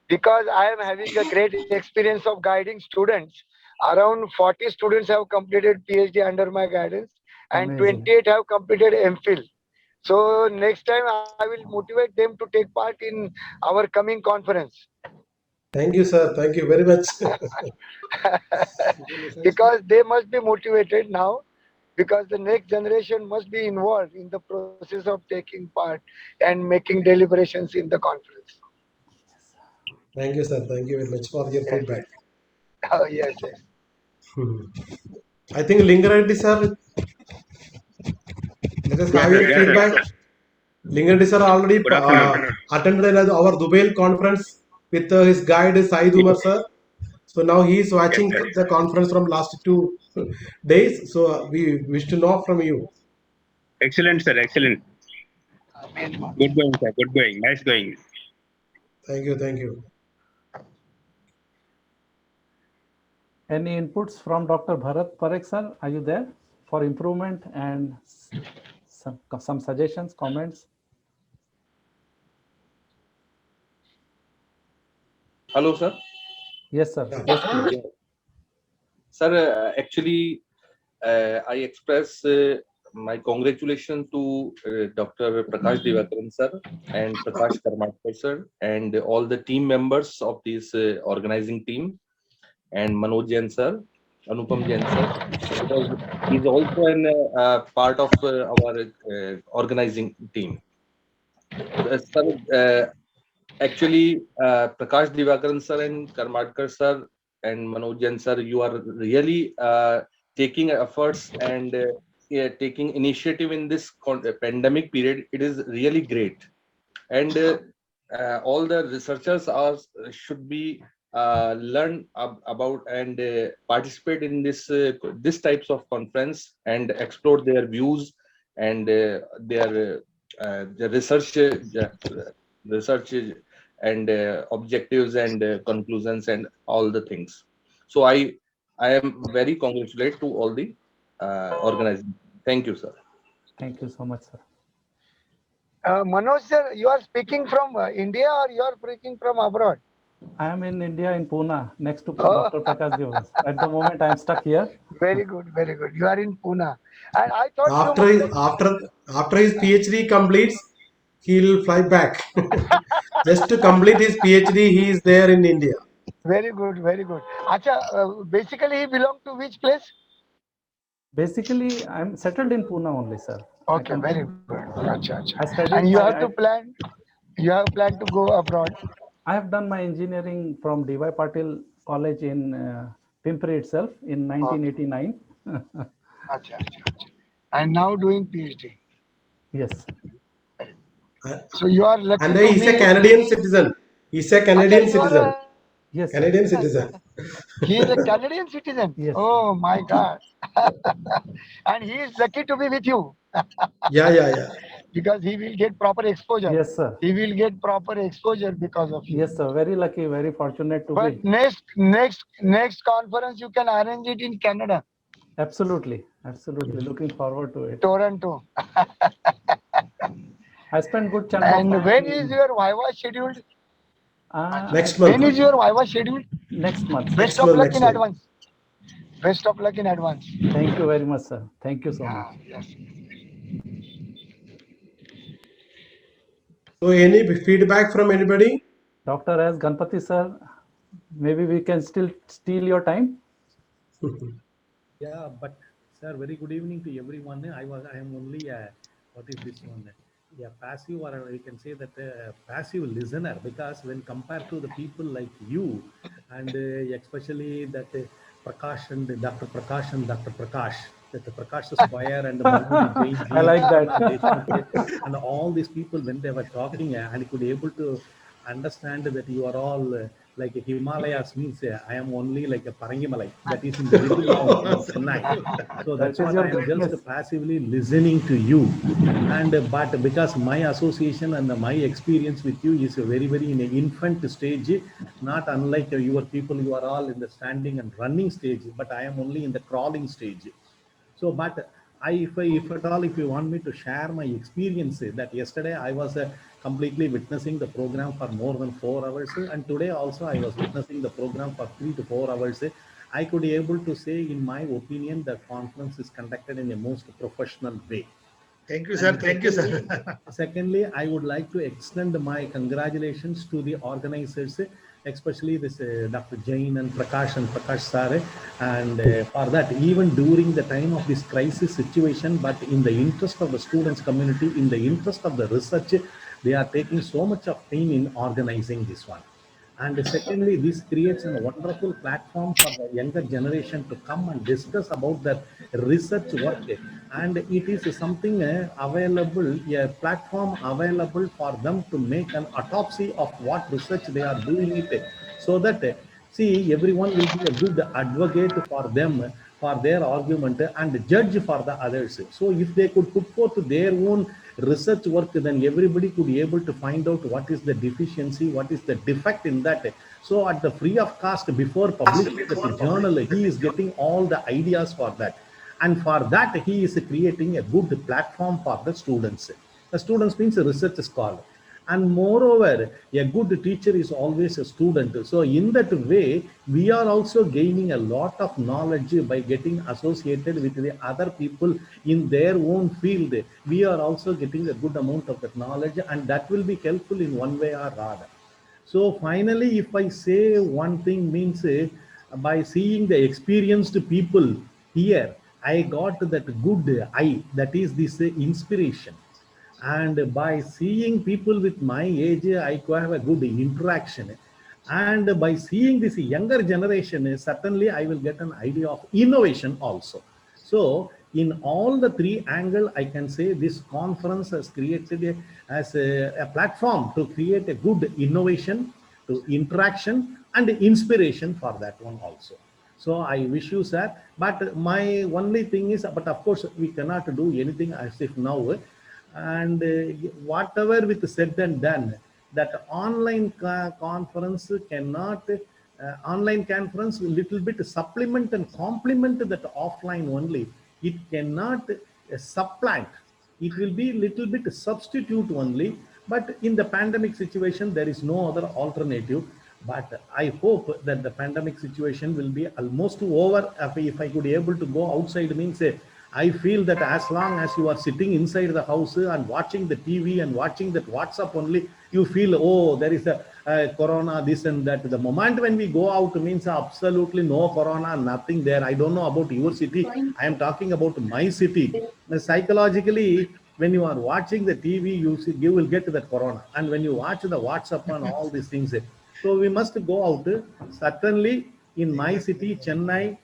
Because I am having a great experience of guiding students. Around 40 students have completed PhD under my guidance, and amazing. 28 have completed MPhil. So next time I will motivate them to take part in our coming conference. Thank you, sir. Thank you very much. Because they must be motivated now, because the next generation must be involved in the process of taking part and making deliberations in the conference. Thank you, sir. Thank you very much for your feedback. Oh, yes, yes. I think Lingareddy sir, let us have your Yes, sir. feedback. Lingareddy sir already Good afternoon. attended our Dubai conference with his guide Said Umar sir. So now he is Yes, watching sir. the conference from last 2 days. So we wish to know from you. Excellent, sir. Excellent. Good going, sir. Good going. Nice going. Thank you. Thank you. Any inputs from Dr. Bharat Parekh sir? Are you there for improvement and some suggestions, comments? Hello, sir. Yes, sir. Yeah. Yes, please. Sir, actually, I express my congratulations to Dr. Prakash Divakaran sir and Prakash Karmatkar sir and all the team members of this organizing team and Manoj Jain sir, Anupam Jain sir, because he's also an part of our organizing team. Sir, actually, Prakash Divakaran sir and Karmatkar sir and Manoj Jain sir, you are really taking efforts and taking initiative in this pandemic period. It is really great, and all the researchers are should be learn about and participate in this types of conference and explore their views and the research and objectives and conclusions and all the things. So I am very congratulate to all the organizing. Thank you, sir. Thank you so much, sir. Manoj sir, you are speaking from India or you are speaking from abroad? I am in India, in Pune, next to Oh. Dr. Prakash Divakaran. At the moment, I am stuck here. Very good, very good. You are in Pune. And I thought After his PhD completes, he'll fly back. Just to complete his PhD, he is there in India. very good, very good. Acha, basically he belong to which place? Basically, I'm settled in Pune only, sir. Okay, very good. Acha, acha. I studied And you my- have to plan. You have planned to go abroad. I have done my engineering from D.Y. Patil College in Pimpri itself in 1989. Acha, acha, acha. And now doing PhD. Yes. So you are lucky. And to he's a be- Canadian citizen. He's a Canadian Acha, you are citizen. a- Yes. sir. Canadian citizen. He is a Canadian citizen. Yes. Oh my God. And he is lucky to be with you Yeah. because he will get proper exposure. Yes, sir. He will get proper exposure because of you. Yes, sir. Very lucky, very fortunate to But be. next conference you can arrange it in Canada, Absolutely. Looking forward to it. Toronto. I spent good chunk of And time. when is your Viva scheduled? Next month. When is your Viva scheduled? Next month. Best Next of month, luck next in month. advance. Best of luck in advance. Thank you very much, sir. Thank you so much. Yes. So any feedback from anybody? Dr. S. Ganpati, sir, maybe we can still steal your time. Yeah, but sir, very good evening to everyone. I am only what is this one? Yeah, passive, or you can say that passive listener, because when compared to the people like you, and especially that Prakash and Dr. Prakash and Dr. Prakash, that the Prakash Square and Manoj Jain ji I like that. and all these people when they were talking, and could able to understand that you are all like Himalayas means I am only like a Parangimalai that is in the middle of Chennai. So that's That is what your I am greatness. just passively listening to you. And but because my association and my experience with you is very in an infant stage, not unlike your people, you are all in the standing and running stage, but I am only in the crawling stage. So, but if you want me to share my experience, that yesterday I was completely witnessing the program for more than 4 hours, and today also I was witnessing the program for 3 to 4 hours. I could be able to say, in my opinion, the conference is conducted in a most professional way. Thank you, sir. Thank you, sir. Secondly, I would like to extend my congratulations to the organizers, especially this Dr. Jain and Prakash sir, and for that, even during the time of this crisis situation, but in the interest of the students community, in the interest of the research, they are taking so much of pain in organizing this one. And secondly, this creates a wonderful platform for the younger generation to come and discuss about their research work. And it is something available, a platform available for them to make an autopsy of what research they are doing it, so that see, everyone will be a good advocate for them, for their argument, and judge for the others. So if they could put forth their own research work, then everybody could be able to find out what is the deficiency, what is the defect in that. So at the free of cost, before publishing the journal, he is getting all the ideas for that. And for that, he is creating a good platform for the students. The students means a research scholar. And moreover, a good teacher is always a student. So in that way, we are also gaining a lot of knowledge by getting associated with the other people in their own field. We are also getting a good amount of that knowledge, and that will be helpful in one way or other. So finally, if I say one thing, means by seeing the experienced people here, I got that good eye, that is this inspiration. And by seeing people with my age, I could have a good interaction. And by seeing this younger generation, certainly I will get an idea of innovation also. So in all the three angles, I can say this conference has created as a platform to create a good innovation, to interaction and inspiration for that one also. So I wish you, sir. But my only thing is, but of course, we cannot do anything as if now. And whatever with said and done, that online conference cannot, online conference will little bit supplement and complement that offline only. It cannot supplant. It will be little bit substitute only. But in the pandemic situation, there is no other alternative. But I hope that the pandemic situation will be almost over. If I could be able to go outside, means I feel that as long as you are sitting inside the house and watching the TV and watching that WhatsApp only, you feel, oh, there is a corona, this and that. The moment when we go out means absolutely no corona, nothing there. I don't know about your city. I am talking about my city. Psychologically, when you are watching the TV, you will get the corona. And when you watch the WhatsApp and all these things, so we must go out. Certainly in my city, Chennai,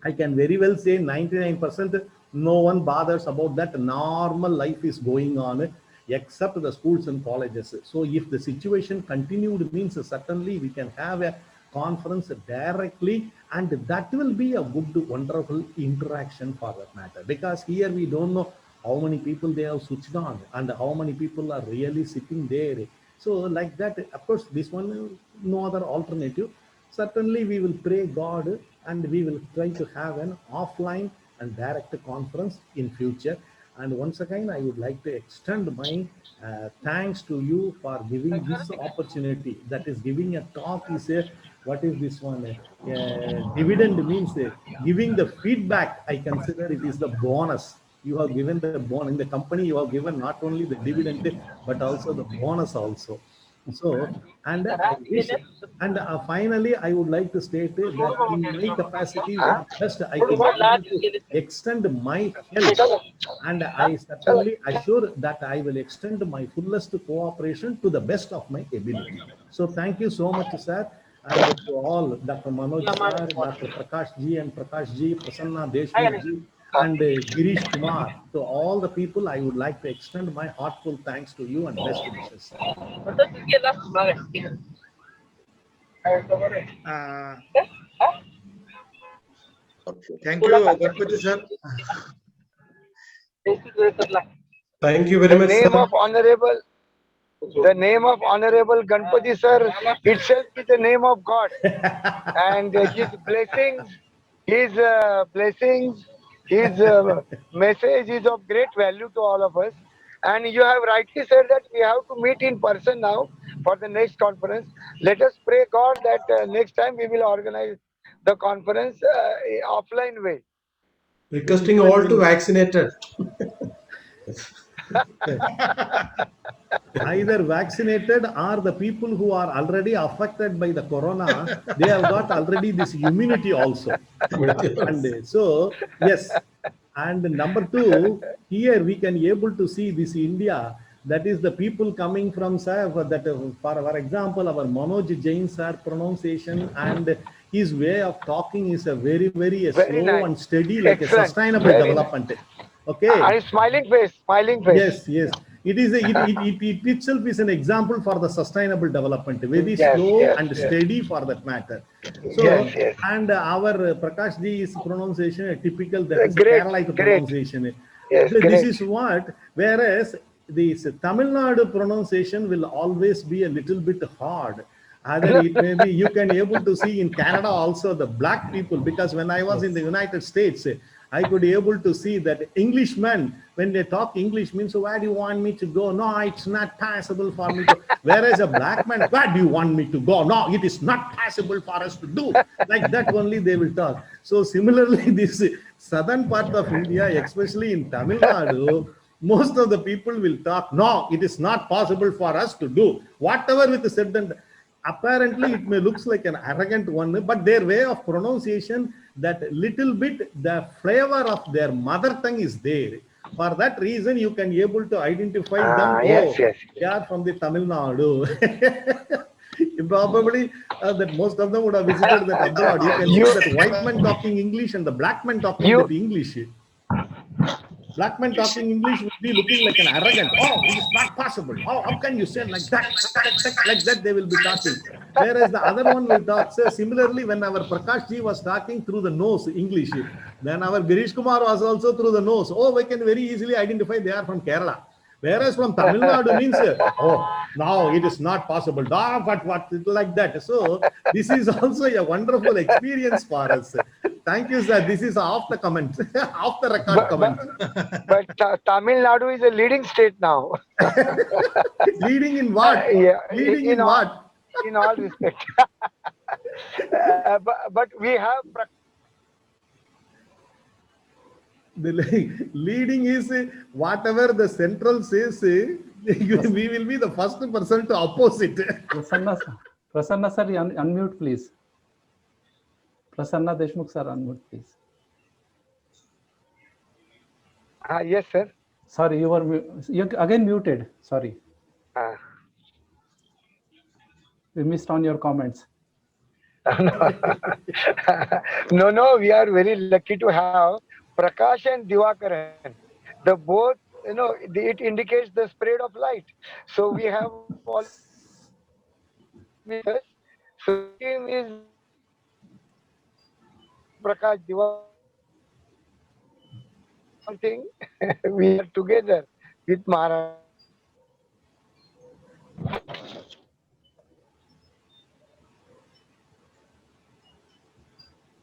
I can very well say 99% no one bothers about that. Normal life is going on except the schools and colleges. So if the situation continued, means certainly we can have a conference directly, and that will be a good, wonderful interaction for that matter. Because here we don't know how many people they have switched on and how many people are really sitting there. So like that, of course, this one, no other alternative. Certainly we will pray God and we will try to have an offline and direct conference in future. And once again, I would like to extend my thanks to you for giving this opportunity. That is, giving a talk is a, what is this one? Dividend means giving the feedback. I consider it is the bonus. You have given the bonus in the company. You have given not only the dividend but also the bonus also. So, and I wish, and finally, I would like to state that in my capacity, best I can extend my help, and I certainly assure that I will extend my fullest cooperation to the best of my ability. So, thank you so much, sir. And to all, Dr. Manoj sir, Dr. Prakash ji and Prakash ji, Prasanna Deshmukh ji, and Girish Kumar, to all the people, I would like to extend my heartfelt thanks to you and best wishes. Thank you, Ganpati sir. Thank you very much, The name of Honorable Ganpati sir itself is the name of God. And his blessings, his message is of great value to all of us. And you have rightly said that we have to meet in person now for the next conference. Let us pray God that next time we will organize the conference offline way. Requesting all to vaccinated. Either vaccinated or the people who are already affected by the corona, they have got already this immunity also. And so, yes. And number two, here we can able to see this India That is the people coming from, sir, for example, our Manoj Jain sir pronunciation and his way of talking is a very, very Very slow nice. and steady, like a Excellent. sustainable Very nice. development. Okay. And smiling face, smiling face. Yes, yes. It is it itself is an example for the sustainable development, very Yes, slow yes, and yes. steady for that matter. So, Yes, yes. and our Prakash Ji's pronunciation, a typical that is Great, Kerala great. pronunciation. Yes, This great. is what, whereas this Tamil Nadu pronunciation will always be a little bit hard. Either it may be, you can able to see in Canada also the black people, because when I was in the United States, I could able to see that Englishmen, when they talk English, means, so where do you want me to go? No, it's not possible for me to. Whereas a black man, where do you want me to go? No, it is not possible for us to do. Like that only they will talk. So similarly, this southern part of India, especially in Tamil Nadu, most of the people will talk, no, it is not possible for us to do. Whatever with the said, and apparently it may looks like an arrogant one, but their way of pronunciation, that little bit, the flavor of their mother tongue is there. For that reason, you can able to identify them. Yes, yes. They are from the Tamil Nadu. Probably that most of them would have visited that abroad. You can see that white man talking English and the black man talking that English. Black man talking English would be looking like an arrogant. Oh, it is not possible. How can you say like that? Like that they will be talking. Whereas the other one will talk. So similarly, when our Prakash Ji was talking through the nose English, then our Girish Kumar was also through the nose. Oh, we can very easily identify they are from Kerala. Whereas from Tamil Nadu means, oh, now it is not possible. But like that. So this is also a wonderful experience for us. Thank you, sir. This is off the comment, off the record comment. But Tamil Nadu is a leading state now. Leading in what? Yeah, Leading in what? In all respect. But we have. The leading is whatever the central says, we will be the first person to oppose it. Prasanna sir, unmute please. Prasanna Deshmukh sir, unmute please. Yes, sir. Sorry, you again muted. Sorry. We missed on your comments. No, we are very lucky to have Prakash and Divakaran. The both, it indicates the spread of light. So we have all with us. So team is Prakash Divakaran. Something we are together with Maharaj.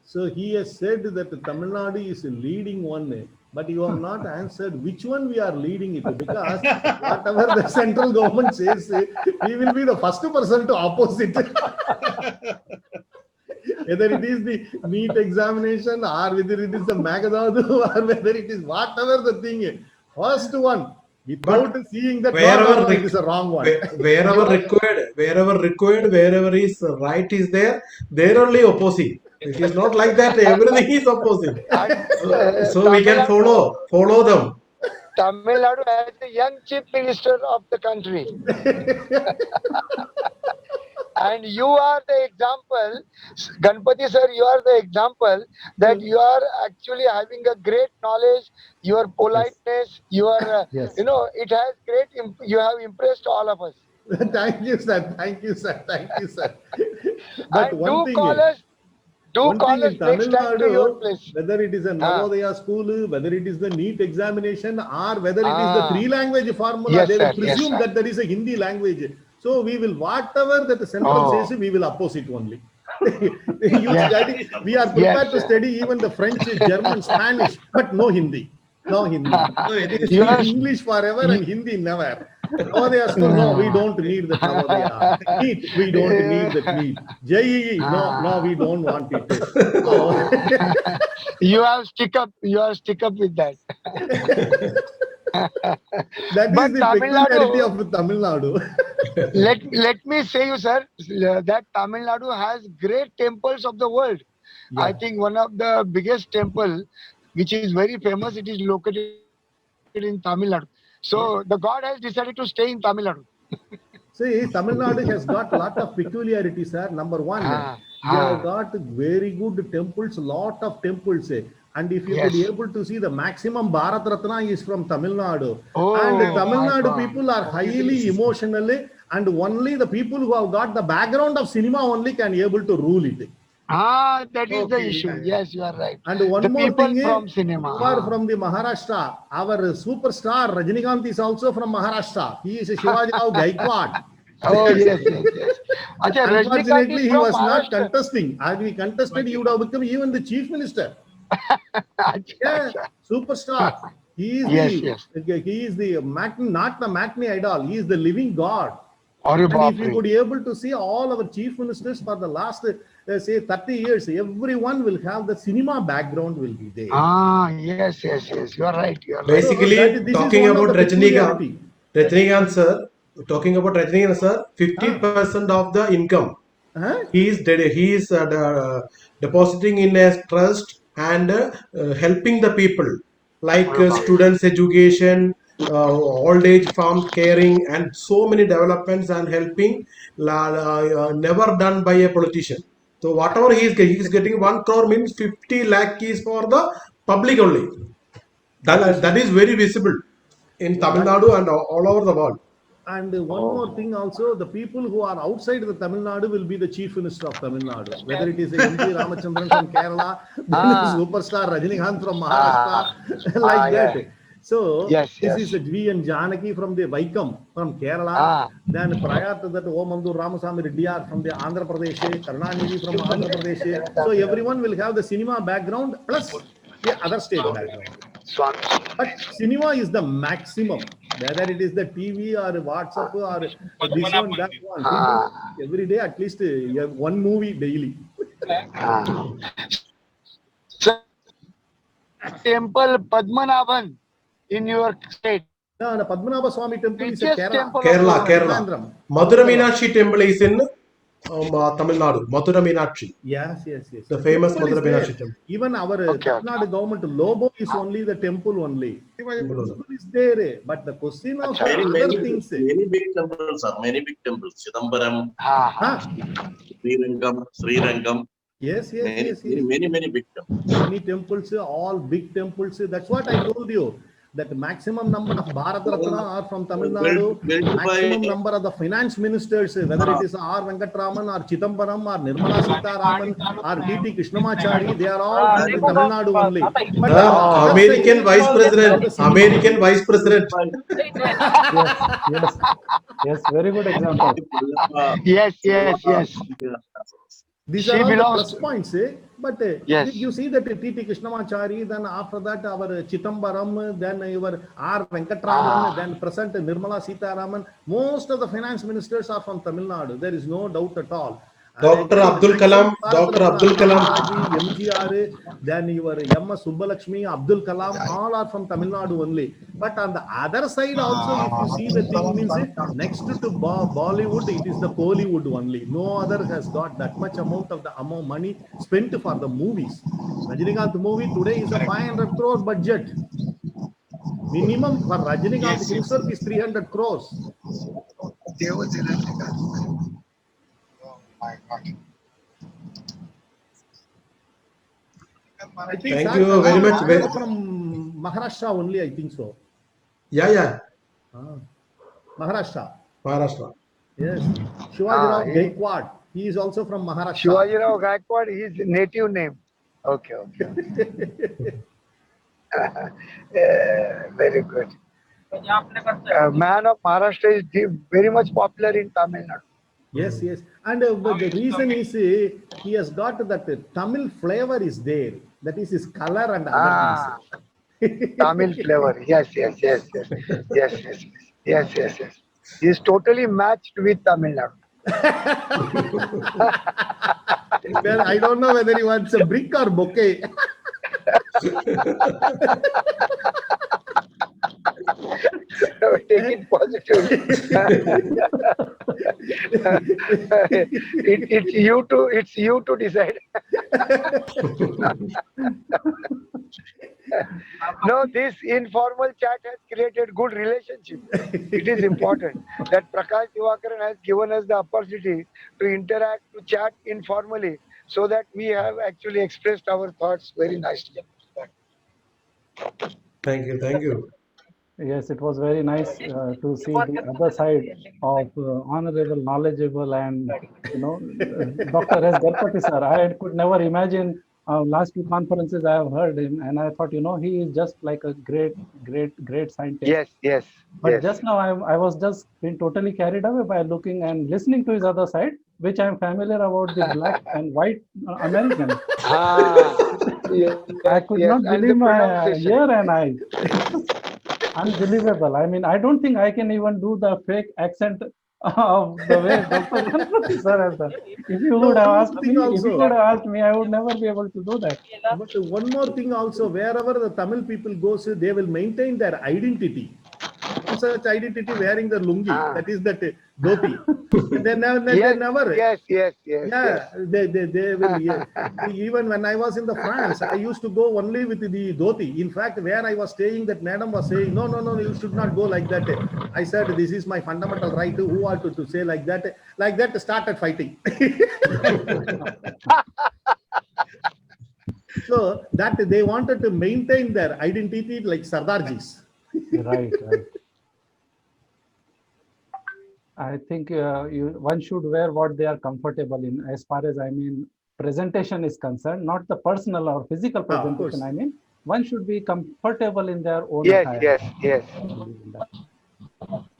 So he has said that Tamil Nadu is a leading one, but you have not answered which one we are leading it, because whatever the central government says, we will be the first person to oppose it. Whether it is the NEET examination or whether it is the Magadadu or whether it is whatever the thing, first one, without seeing that wherever it is a wrong one. Wherever required, wherever is right is there only opposing. It is not like that. Everything is opposing. So we can follow them. Tamil Nadu has a young chief minister of the country. And you are the example, Ganpati sir, you are the example that you are actually having a great knowledge, your politeness, your, it has you have impressed all of us. Thank you, sir. Thank you, sir. Thank you, sir. But And one thing, call us in next time to your place. whether it is a Navodaya school, whether it is the NEET examination, or whether it is the 3-language formula, they will presume that there is a Hindi language. So we will, whatever that the central says, we will oppose it only. We are prepared to study even the French, German, Spanish, but no Hindi. No Hindi. English forever and Hindi never. Navodaya school, no, we don't need the Navodaya. NEET, we don't need the NEET. JEE, no, we don't want it. So, you have stick up with that. That is the peculiarity of Tamil Nadu. let me say you, sir, that Tamil Nadu has great temples of the world. Yeah. I think one of the biggest temple, which is very famous, it is located in Tamil Nadu. So the God has decided to stay in Tamil Nadu. See, Tamil Nadu has got a lot of peculiarities, sir. Number one, you have got very good temples, lot of temples. And if you could be able to see the maximum Bharat Ratna is from Tamil Nadu. And Tamil Nadu people are highly emotional, and only the people who have got the background of cinema only can able to rule it. That is the issue. Yes, you are right. And one The more people thing, from cinema. you are from the Maharashtra. Our superstar Rajinikanth is also from Maharashtra. He is a Shivaji Rao Gaikwad. Oh, yes, yes, yes. Acha, Rajinikanth Unfortunately, is he from was not Maharashtra. contesting. Had he contested, he would have become even the chief minister. Yeah, superstar. He is he is the not the matinee idol. He is the living god. And if you could be able to see all our chief ministers for the last say 30 years, everyone will have the cinema background will be there. Yes, yes, yes. You are right. You are right. Basically, This is talking one of about the peculiarity. Rajinikanth sir, talking about Rajinikanth sir, 50% of the income he is depositing in a trust and helping the people like students education, old age farm caring, and so many developments and helping never done by a politician. So whatever he is getting 1 crore means 50 lakh is for the public only. That is very visible in Tamil Nadu and all over the world. And one more thing also, the people who are outside the Tamil Nadu will be the chief minister of Tamil Nadu. Whether it is a M.G. Ramachandran from Kerala, superstar Rajinikanth from Maharashtra, like that. So this is a V. N. Janaki from the Vaikam from Kerala. Then prior to that, Omandur Ramasamy Reddyar from the Andhra Pradesh, Karunanidhi from Andhra Pradesh. So everyone will have the cinema background plus the other state background. But cinema is the maximum. Whether it is the TV or WhatsApp or this one, that one. Every day at least you have one movie daily. Temple Padmanabhan in your state. No, the Padmanabha Swami temple is in Kerala. Kerala. Madhura Meenakshi temple is in Tamil Nadu. Madhura Meenakshi. Yes, yes, yes. The famous Temple Madhura is there. Meenakshi temple. Even our Tamil Nadu government logo is only the temple only. Temple is there, but the question of other things. Many big temples, sir. Many big temples. Chidambaram, Srirangam. Yes, yes, yes, yes. Many big temples. Many temples, all big temples. That's what I told you. That maximum number of Bharat Ratna are from Tamil Nadu. Maximum number of the finance ministers, whether it is R. Venkatraman or Chidambaram or Nirmala Sitharaman or T.T. Krishnamachari, they are all from the Tamil Nadu only. But American Vice President. American Vice President. Yes, very good example. Yes. These She are all the belongs plus points, but you see that T.T. Krishnamachari, then after that our Chidambaram, then your R. Venkatraman, then present Nirmala Sitharaman, most of the finance ministers are from Tamil Nadu. There is no doubt at all. Dr. Abdul Kalam, MGR, then your Yamma Subbalakshmi, Abdul Kalam, all are from Tamil Nadu only. But on the other side also, if you see the thing means next to Bollywood, it is the Kollywood only. No other has got that much amount of the money spent for the movies. Rajinikanth movie today is a 500 crore budget. Minimum for Rajinikanth himself is 300 crores. I think Thank you very much. From Maharashtra only, I think so. Yeah. Maharashtra. Yes. Shivaji Rao Gaikwad. He is also from Maharashtra. Shivaji Rao Gaikwad, his native name. Okay. Very good. Man of Maharashtra is very much popular in Tamil Nadu. Yes. And the reason is he has got that Tamil flavor is there. That is his color and other things. Tamil flavor. Yes. He is totally matched with Tamil Nadu. Well, I don't know whether he wants a brick or bouquet. Take it positively. It's you to decide. No, this informal chat has created good relationship. It is important that Prakash Divakaran has given us the opportunity to interact, to chat informally, so that we have actually expressed our thoughts very nicely. Thank you. Thank you. Yes, it was very nice to see the other side of honorable, knowledgeable, and Dr. S. Ganpati sir. I could never imagine. Last two conferences I have heard him, and I thought, he is just like a great scientist. Yes, yes, But yes. just now, I was just been totally carried away by looking and listening to his other side, which I am familiar about the black and white American. Yes, I could yes, not and the believe my pronunciation. ear and eyes. Unbelievable. I mean, I don't think I can even do the fake accent of the way Dr. Ganpati sir has done. If you would have asked me, if you would have asked me, I would never be able to do that. But one more thing also, wherever the Tamil people goes, they will maintain their identity. One such identity wearing the lungi, that is that dhoti. They never. Yes. Yeah, they will. Yeah. Even when I was in the France, I used to go only with the dhoti. In fact, where I was staying, that madam was saying, no, you should not go like that. I said, this is my fundamental right. Who are to say like that? Like that, started fighting. So that they wanted to maintain their identity like Sardarjis. Right. I think one should wear what they are comfortable in, as far as presentation is concerned, not the personal or physical presentation. One should be comfortable in their own attire. Yes.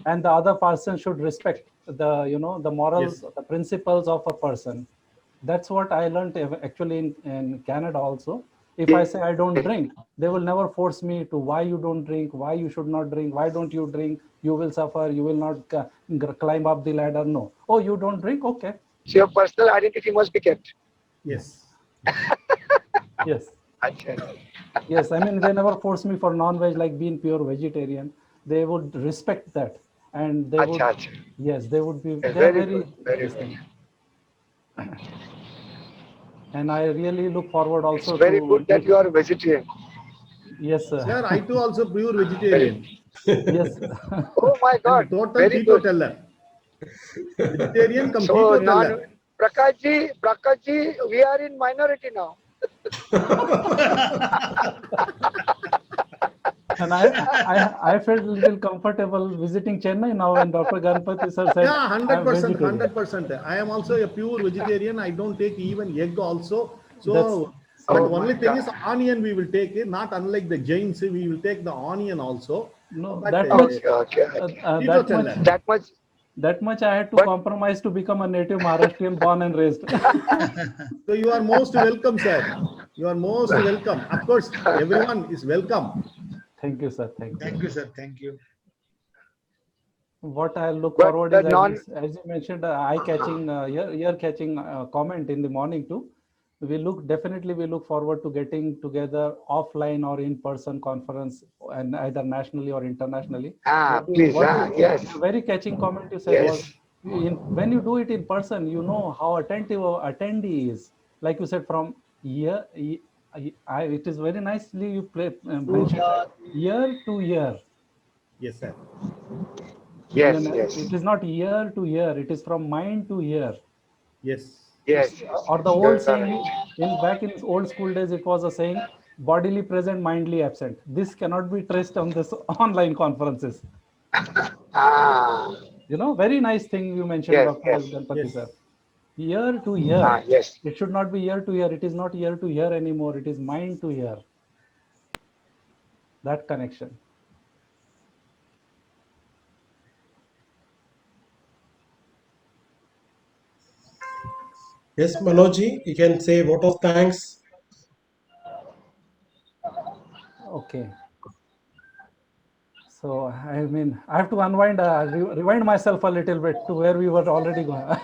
And the other person should respect the morals, the principles of a person. That's what I learned actually in Canada also. If I say I don't drink, they will never force me to why you don't drink, why you should not drink, why don't you drink, you will suffer, you will not climb up the ladder. No. Oh, you don't drink? Okay. So your personal identity must be kept. Yes. Yes. Yes, they never force me for non-veg, like being pure vegetarian. They would respect that. And they would, yes, they would be Very good. And I really look forward also It's very good that you are a vegetarian. Yes, sir. Sir, I too also pure vegetarian. Yes. Oh my God. Total Very good. teetotaler. Vegetarian come So teetotaler. Prakashji, we are in minority now. And I felt a little comfortable visiting Chennai now when Dr. Ganpati sir said, yeah, 100%. I am also a pure vegetarian. I don't take even egg also. So, but only thing is onion we will take it. Not unlike the Jains, we will take the onion also. No, but, that much I had to compromise to become a native Maharashtrian born and raised. So you are most welcome, sir. You are most welcome. Of course, everyone is welcome. Thank you, sir. Thank you, sir. Thank you. What I look forward is, as you mentioned, eye-catching, ear-catching comment in the morning too. We look forward to getting together offline or in-person conference, and either nationally or internationally. Please, yes. Very catching comment you said was, when you do it in person, you know how attentive our attendee is. Like you said, from year, it is very nicely you mentioned year to year. Yes, sir. Yes. It is not year to year. It is from mind to year. Yes. Yes. Or the old saying, back in old school days, it was a saying, bodily present, mindly absent. This cannot be traced on this online conferences. Very nice thing you mentioned, Dr. Ganpati sir. Year to year. Yes. It should not be year to year. It is not year to year anymore. It is mind to year. That connection. Yes, Manojji, you can say vote of thanks. Okay. So, I have to unwind, rewind myself a little bit to where we were already going.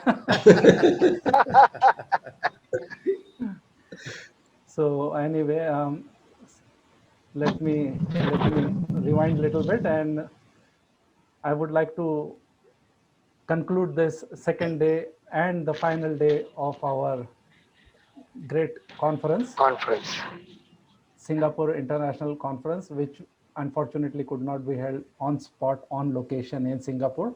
So anyway, let me rewind a little bit, and I would like to conclude this second day and the final day of our great conference. Singapore International Conference, which unfortunately could not be held on spot, on location in Singapore.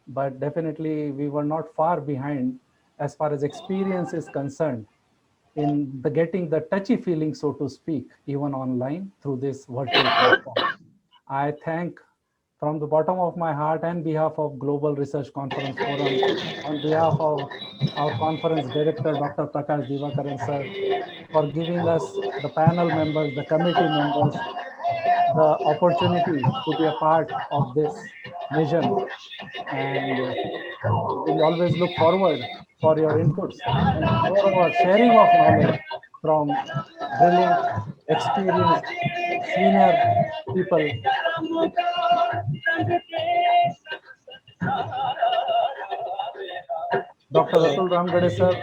But definitely we were not far behind as far as experience is concerned in the getting the touchy feeling, so to speak, even online through this virtual platform. I thank from the bottom of my heart and behalf of Global Research Conference Forum, on behalf of our conference director, Dr. Prakash Divakaran sir, for giving us, the panel members, the committee members, the opportunity to be a part of this mission. And we always look forward for your inputs and moreover sharing of knowledge from brilliant, experienced, senior people. Dr. Atul Ramgade sir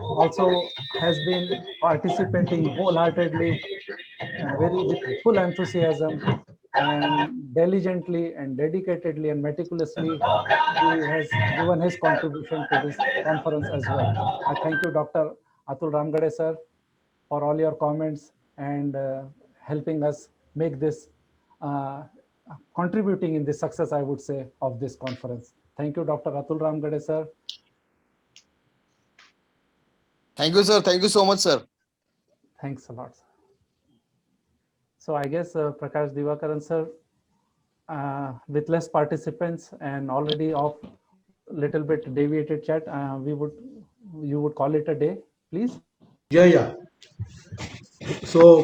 also has been participating wholeheartedly and very with full enthusiasm and diligently and dedicatedly and meticulously. He has given his contribution to this conference as well. I thank you, Dr. Atul Ramgade sir, for all your comments and helping us make this, contributing in the success, I would say, of this conference. Thank you, Dr. Atul Ramgade sir. Thank you, sir. Thank you so much, sir. Thanks a lot. So I guess Prakash Divakaran sir, with less participants and already off little bit deviated chat, you would call it a day, please. Yeah. So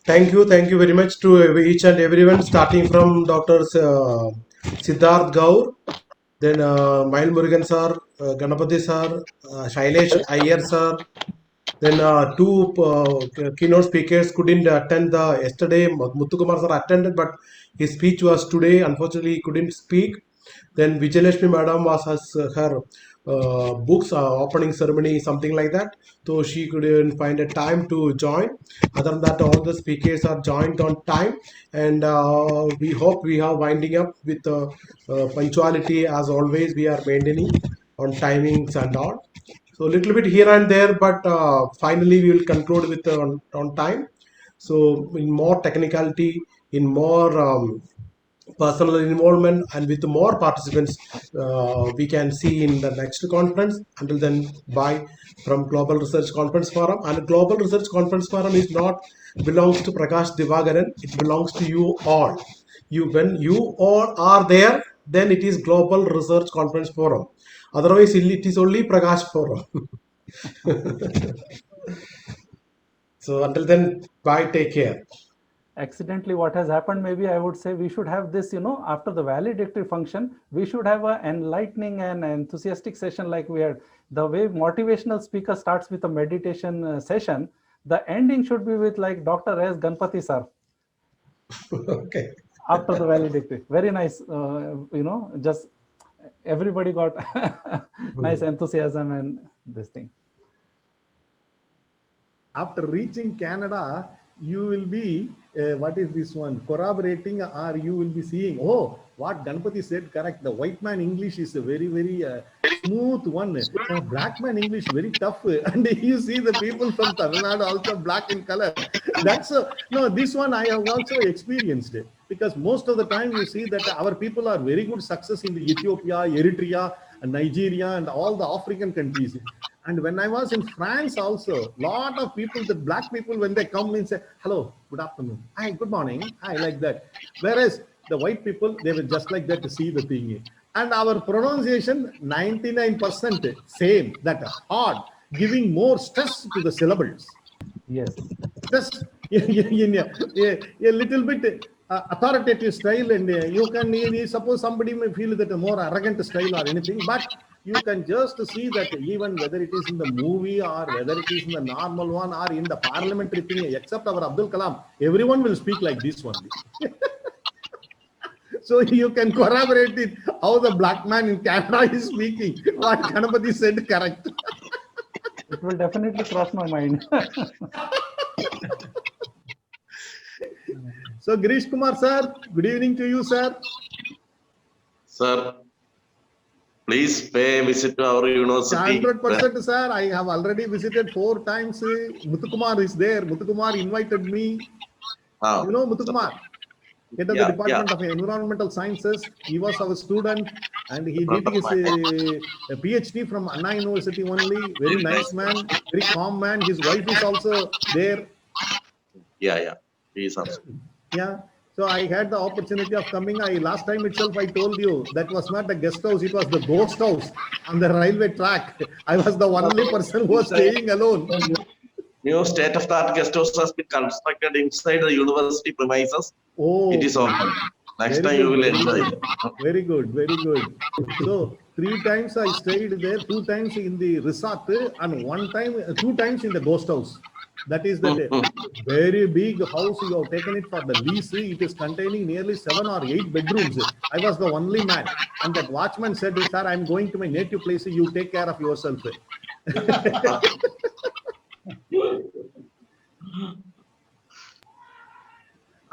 thank you very much to each and everyone, starting from Dr. Siddharth Gaur, then Mail Murugan sir, Ganapati sir, Shailesh Iyer sir. Then two keynote speakers couldn't attend yesterday. Muthukumar sir attended, but his speech was today. Unfortunately, he couldn't speak. Then Vijayalakshmi madam was her books opening ceremony, something like that. So she couldn't find a time to join. Other than that, all the speakers are joined on time, and we hope we are winding up with punctuality as always. We are maintaining on timings and all. So a little bit here and there, but finally we will conclude with on time. So in more technicality, in more personal involvement, and with more participants, we can see in the next conference. Until then, bye from Global Research Conference Forum. And Global Research Conference Forum is not belongs to Prakash Divakaran. It belongs to you all. When you all are there, then it is Global Research Conference Forum. Otherwise, it is only Prakash Forum. So until then, bye, take care. Accidentally, what has happened, maybe I would say we should have this, after the valedictory function, we should have an enlightening and enthusiastic session like we had. The way motivational speaker starts with a meditation session, the ending should be with like Dr. S. Ganpati sir. Okay. After the valedictory. Very nice, just everybody got nice enthusiasm and this thing. After reaching Canada, you will be, what is this one, corroborating, or you will be seeing, oh, what Ganpati said, correct. The white man English is a very, very smooth one. Black man English, very tough. And you see the people from Tamil Nadu also black in color. That's no, this one I have also experienced it. Because most of the time you see that our people are very good success in the Ethiopia, Eritrea, and Nigeria, and all the African countries. And when I was in France also, lot of people, the black people, when they come and say, hello, good afternoon, hi, good morning, hi, like that. Whereas the white people, they were just like that to see the thing. And our pronunciation, 99% same, that hard, giving more stress to the syllables. Yes. Just a little bit authoritative style, and you can suppose somebody may feel that a more arrogant style or anything, but you can just see that even whether it is in the movie or whether it is in the normal one or in the parliamentary thing, except our Abdul Kalam, everyone will speak like this one. So you can corroborate it, how the black man in Canada is speaking. What Ganapati said, correct. It will definitely cross my mind. So Girish Kumar sir, good evening to you, sir. Sir, Please pay a visit to our university. 100%, sir. I have already visited 4 times. Muthukumar is there. Muthukumar invited me. Ah, You know Muthukumar, head of the yeah, Department of Environmental Sciences. He was our student and he Friend did of his mine. PhD from Anna University only. Very Very nice nice. man, very calm man. His wife is also there. Yeah. He is also. Yeah. So I had the opportunity of coming. Last time itself I told you that was not the guest house, it was the ghost house on the railway track. I was the only person who was staying alone. New state-of-the-art guest house has been constructed inside the university premises. Oh, It is open. Next very time you good, will very enjoy good. it. Very good, very good. So 3 times I stayed there, 2 times in the resort and 2 times in the ghost house. That is the very big house. You have taken it for the lease. It is containing nearly 7 or 8 bedrooms. I was the only man. And that watchman said, sir, I'm going to my native place. You take care of yourself.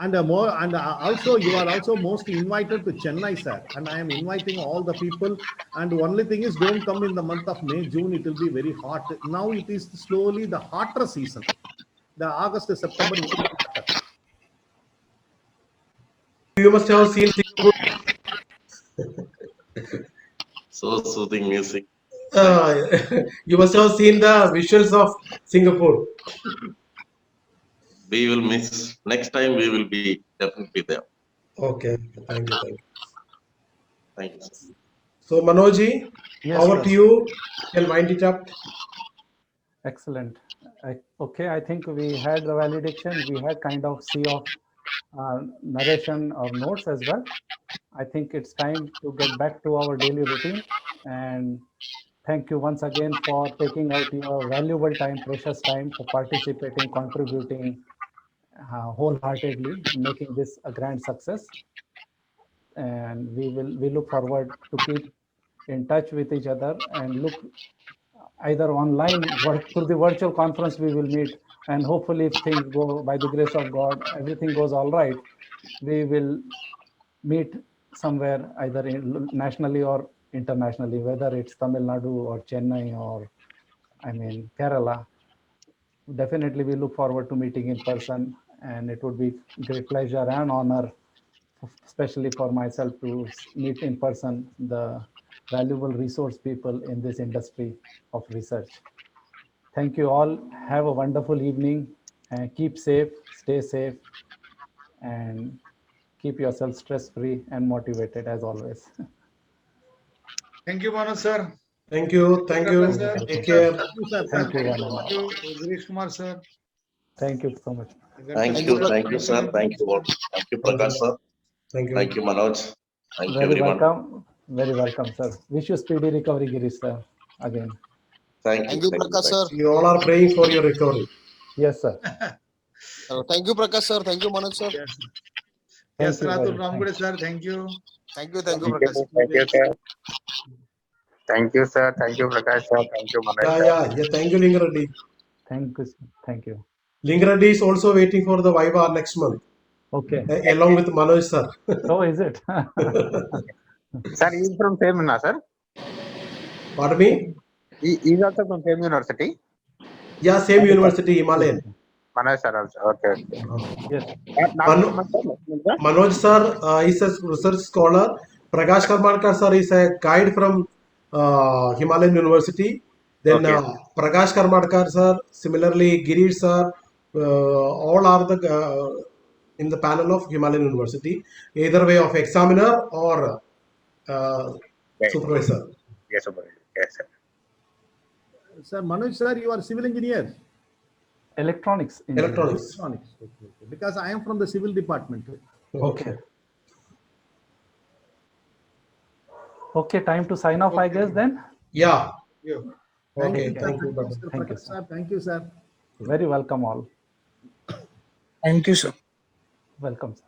And also you are also most invited to Chennai, sir. And I am inviting all the people. And only thing is, don't come in the month of May, June. It will be very hot. Now it is slowly the hotter season. The August, September. It will be hotter. You must have seen Singapore. So soothing music. You must have seen the visuals of Singapore. We will miss. Next time we will be definitely there. Okay, thank you. Thank you, sir. So Manojji, Yes, over sir. to you. You can wind it up. Excellent. Okay, I think we had the valediction. We had kind of sea of narration or notes as well. I think it's time to get back to our daily routine. And thank you once again for taking out your valuable time, precious time, for participating, contributing wholeheartedly, making this a grand success. And we look forward to keep in touch with each other and look either online through the virtual conference we will meet, and hopefully if things go by the grace of God, everything goes all right, we will meet somewhere either nationally or internationally, whether it's Tamil Nadu or Chennai or Kerala. Definitely we look forward to meeting in person, and it would be great pleasure and honor, especially for myself, to meet in person the valuable resource people in this industry of research. Thank you all. Have a wonderful evening, and keep safe, stay safe, and keep yourself stress-free and motivated as always. Thank you, Manoj sir. Thank you. Take care. Thank you, one and all. Thank you, Girish Kumar sir. Thank you so much. Thank you, sir. Thank you all. Thank you, Prakash sir. Thank you. Thank you, Manoj. Thank you, Very everyone. welcome. Very welcome, sir. Wish you speedy recovery, Girish sir. Again. Thank you, Prakash sir. You all are praying for your recovery. Yes, sir. Thank you, Prakash sir. Thank you, Manoj sir. Yes, Thank you Ratul very Ramgude sir. Thank you. Thank you, Prakash. Thank you, sir. Thank you, sir. Thank you, Prakash sir. Thank you, Manoj sir. Yeah. Thank you, Lingareddy. Thank you. Lingareddy is also waiting for the Viva next month. Okay. Along with Manoj sir. So is it? Sir, he is from same, sir? Pardon me? He is also from same university? Yeah, same university, Himalayan. Manoj sir also. Okay. Yes. Manoj sir is a research scholar. Prakash Karmadkar sir is a guide from Himalayan University. Then Prakash Karmadkar sir, similarly Girish sir, all are the in the panel of Himalayan University, either way of examiner or supervisor. Yes, supervisor. Yes, sir. Sir, Manoj sir, you are civil engineer. Electronics. Electronics. Okay. Because I am from the civil department. Okay. Okay, time to sign off, I guess then. Yeah. Okay. Thank you. Thank you, sir. Thank you, sir. Very welcome all. Thank you, sir. Welcome, sir.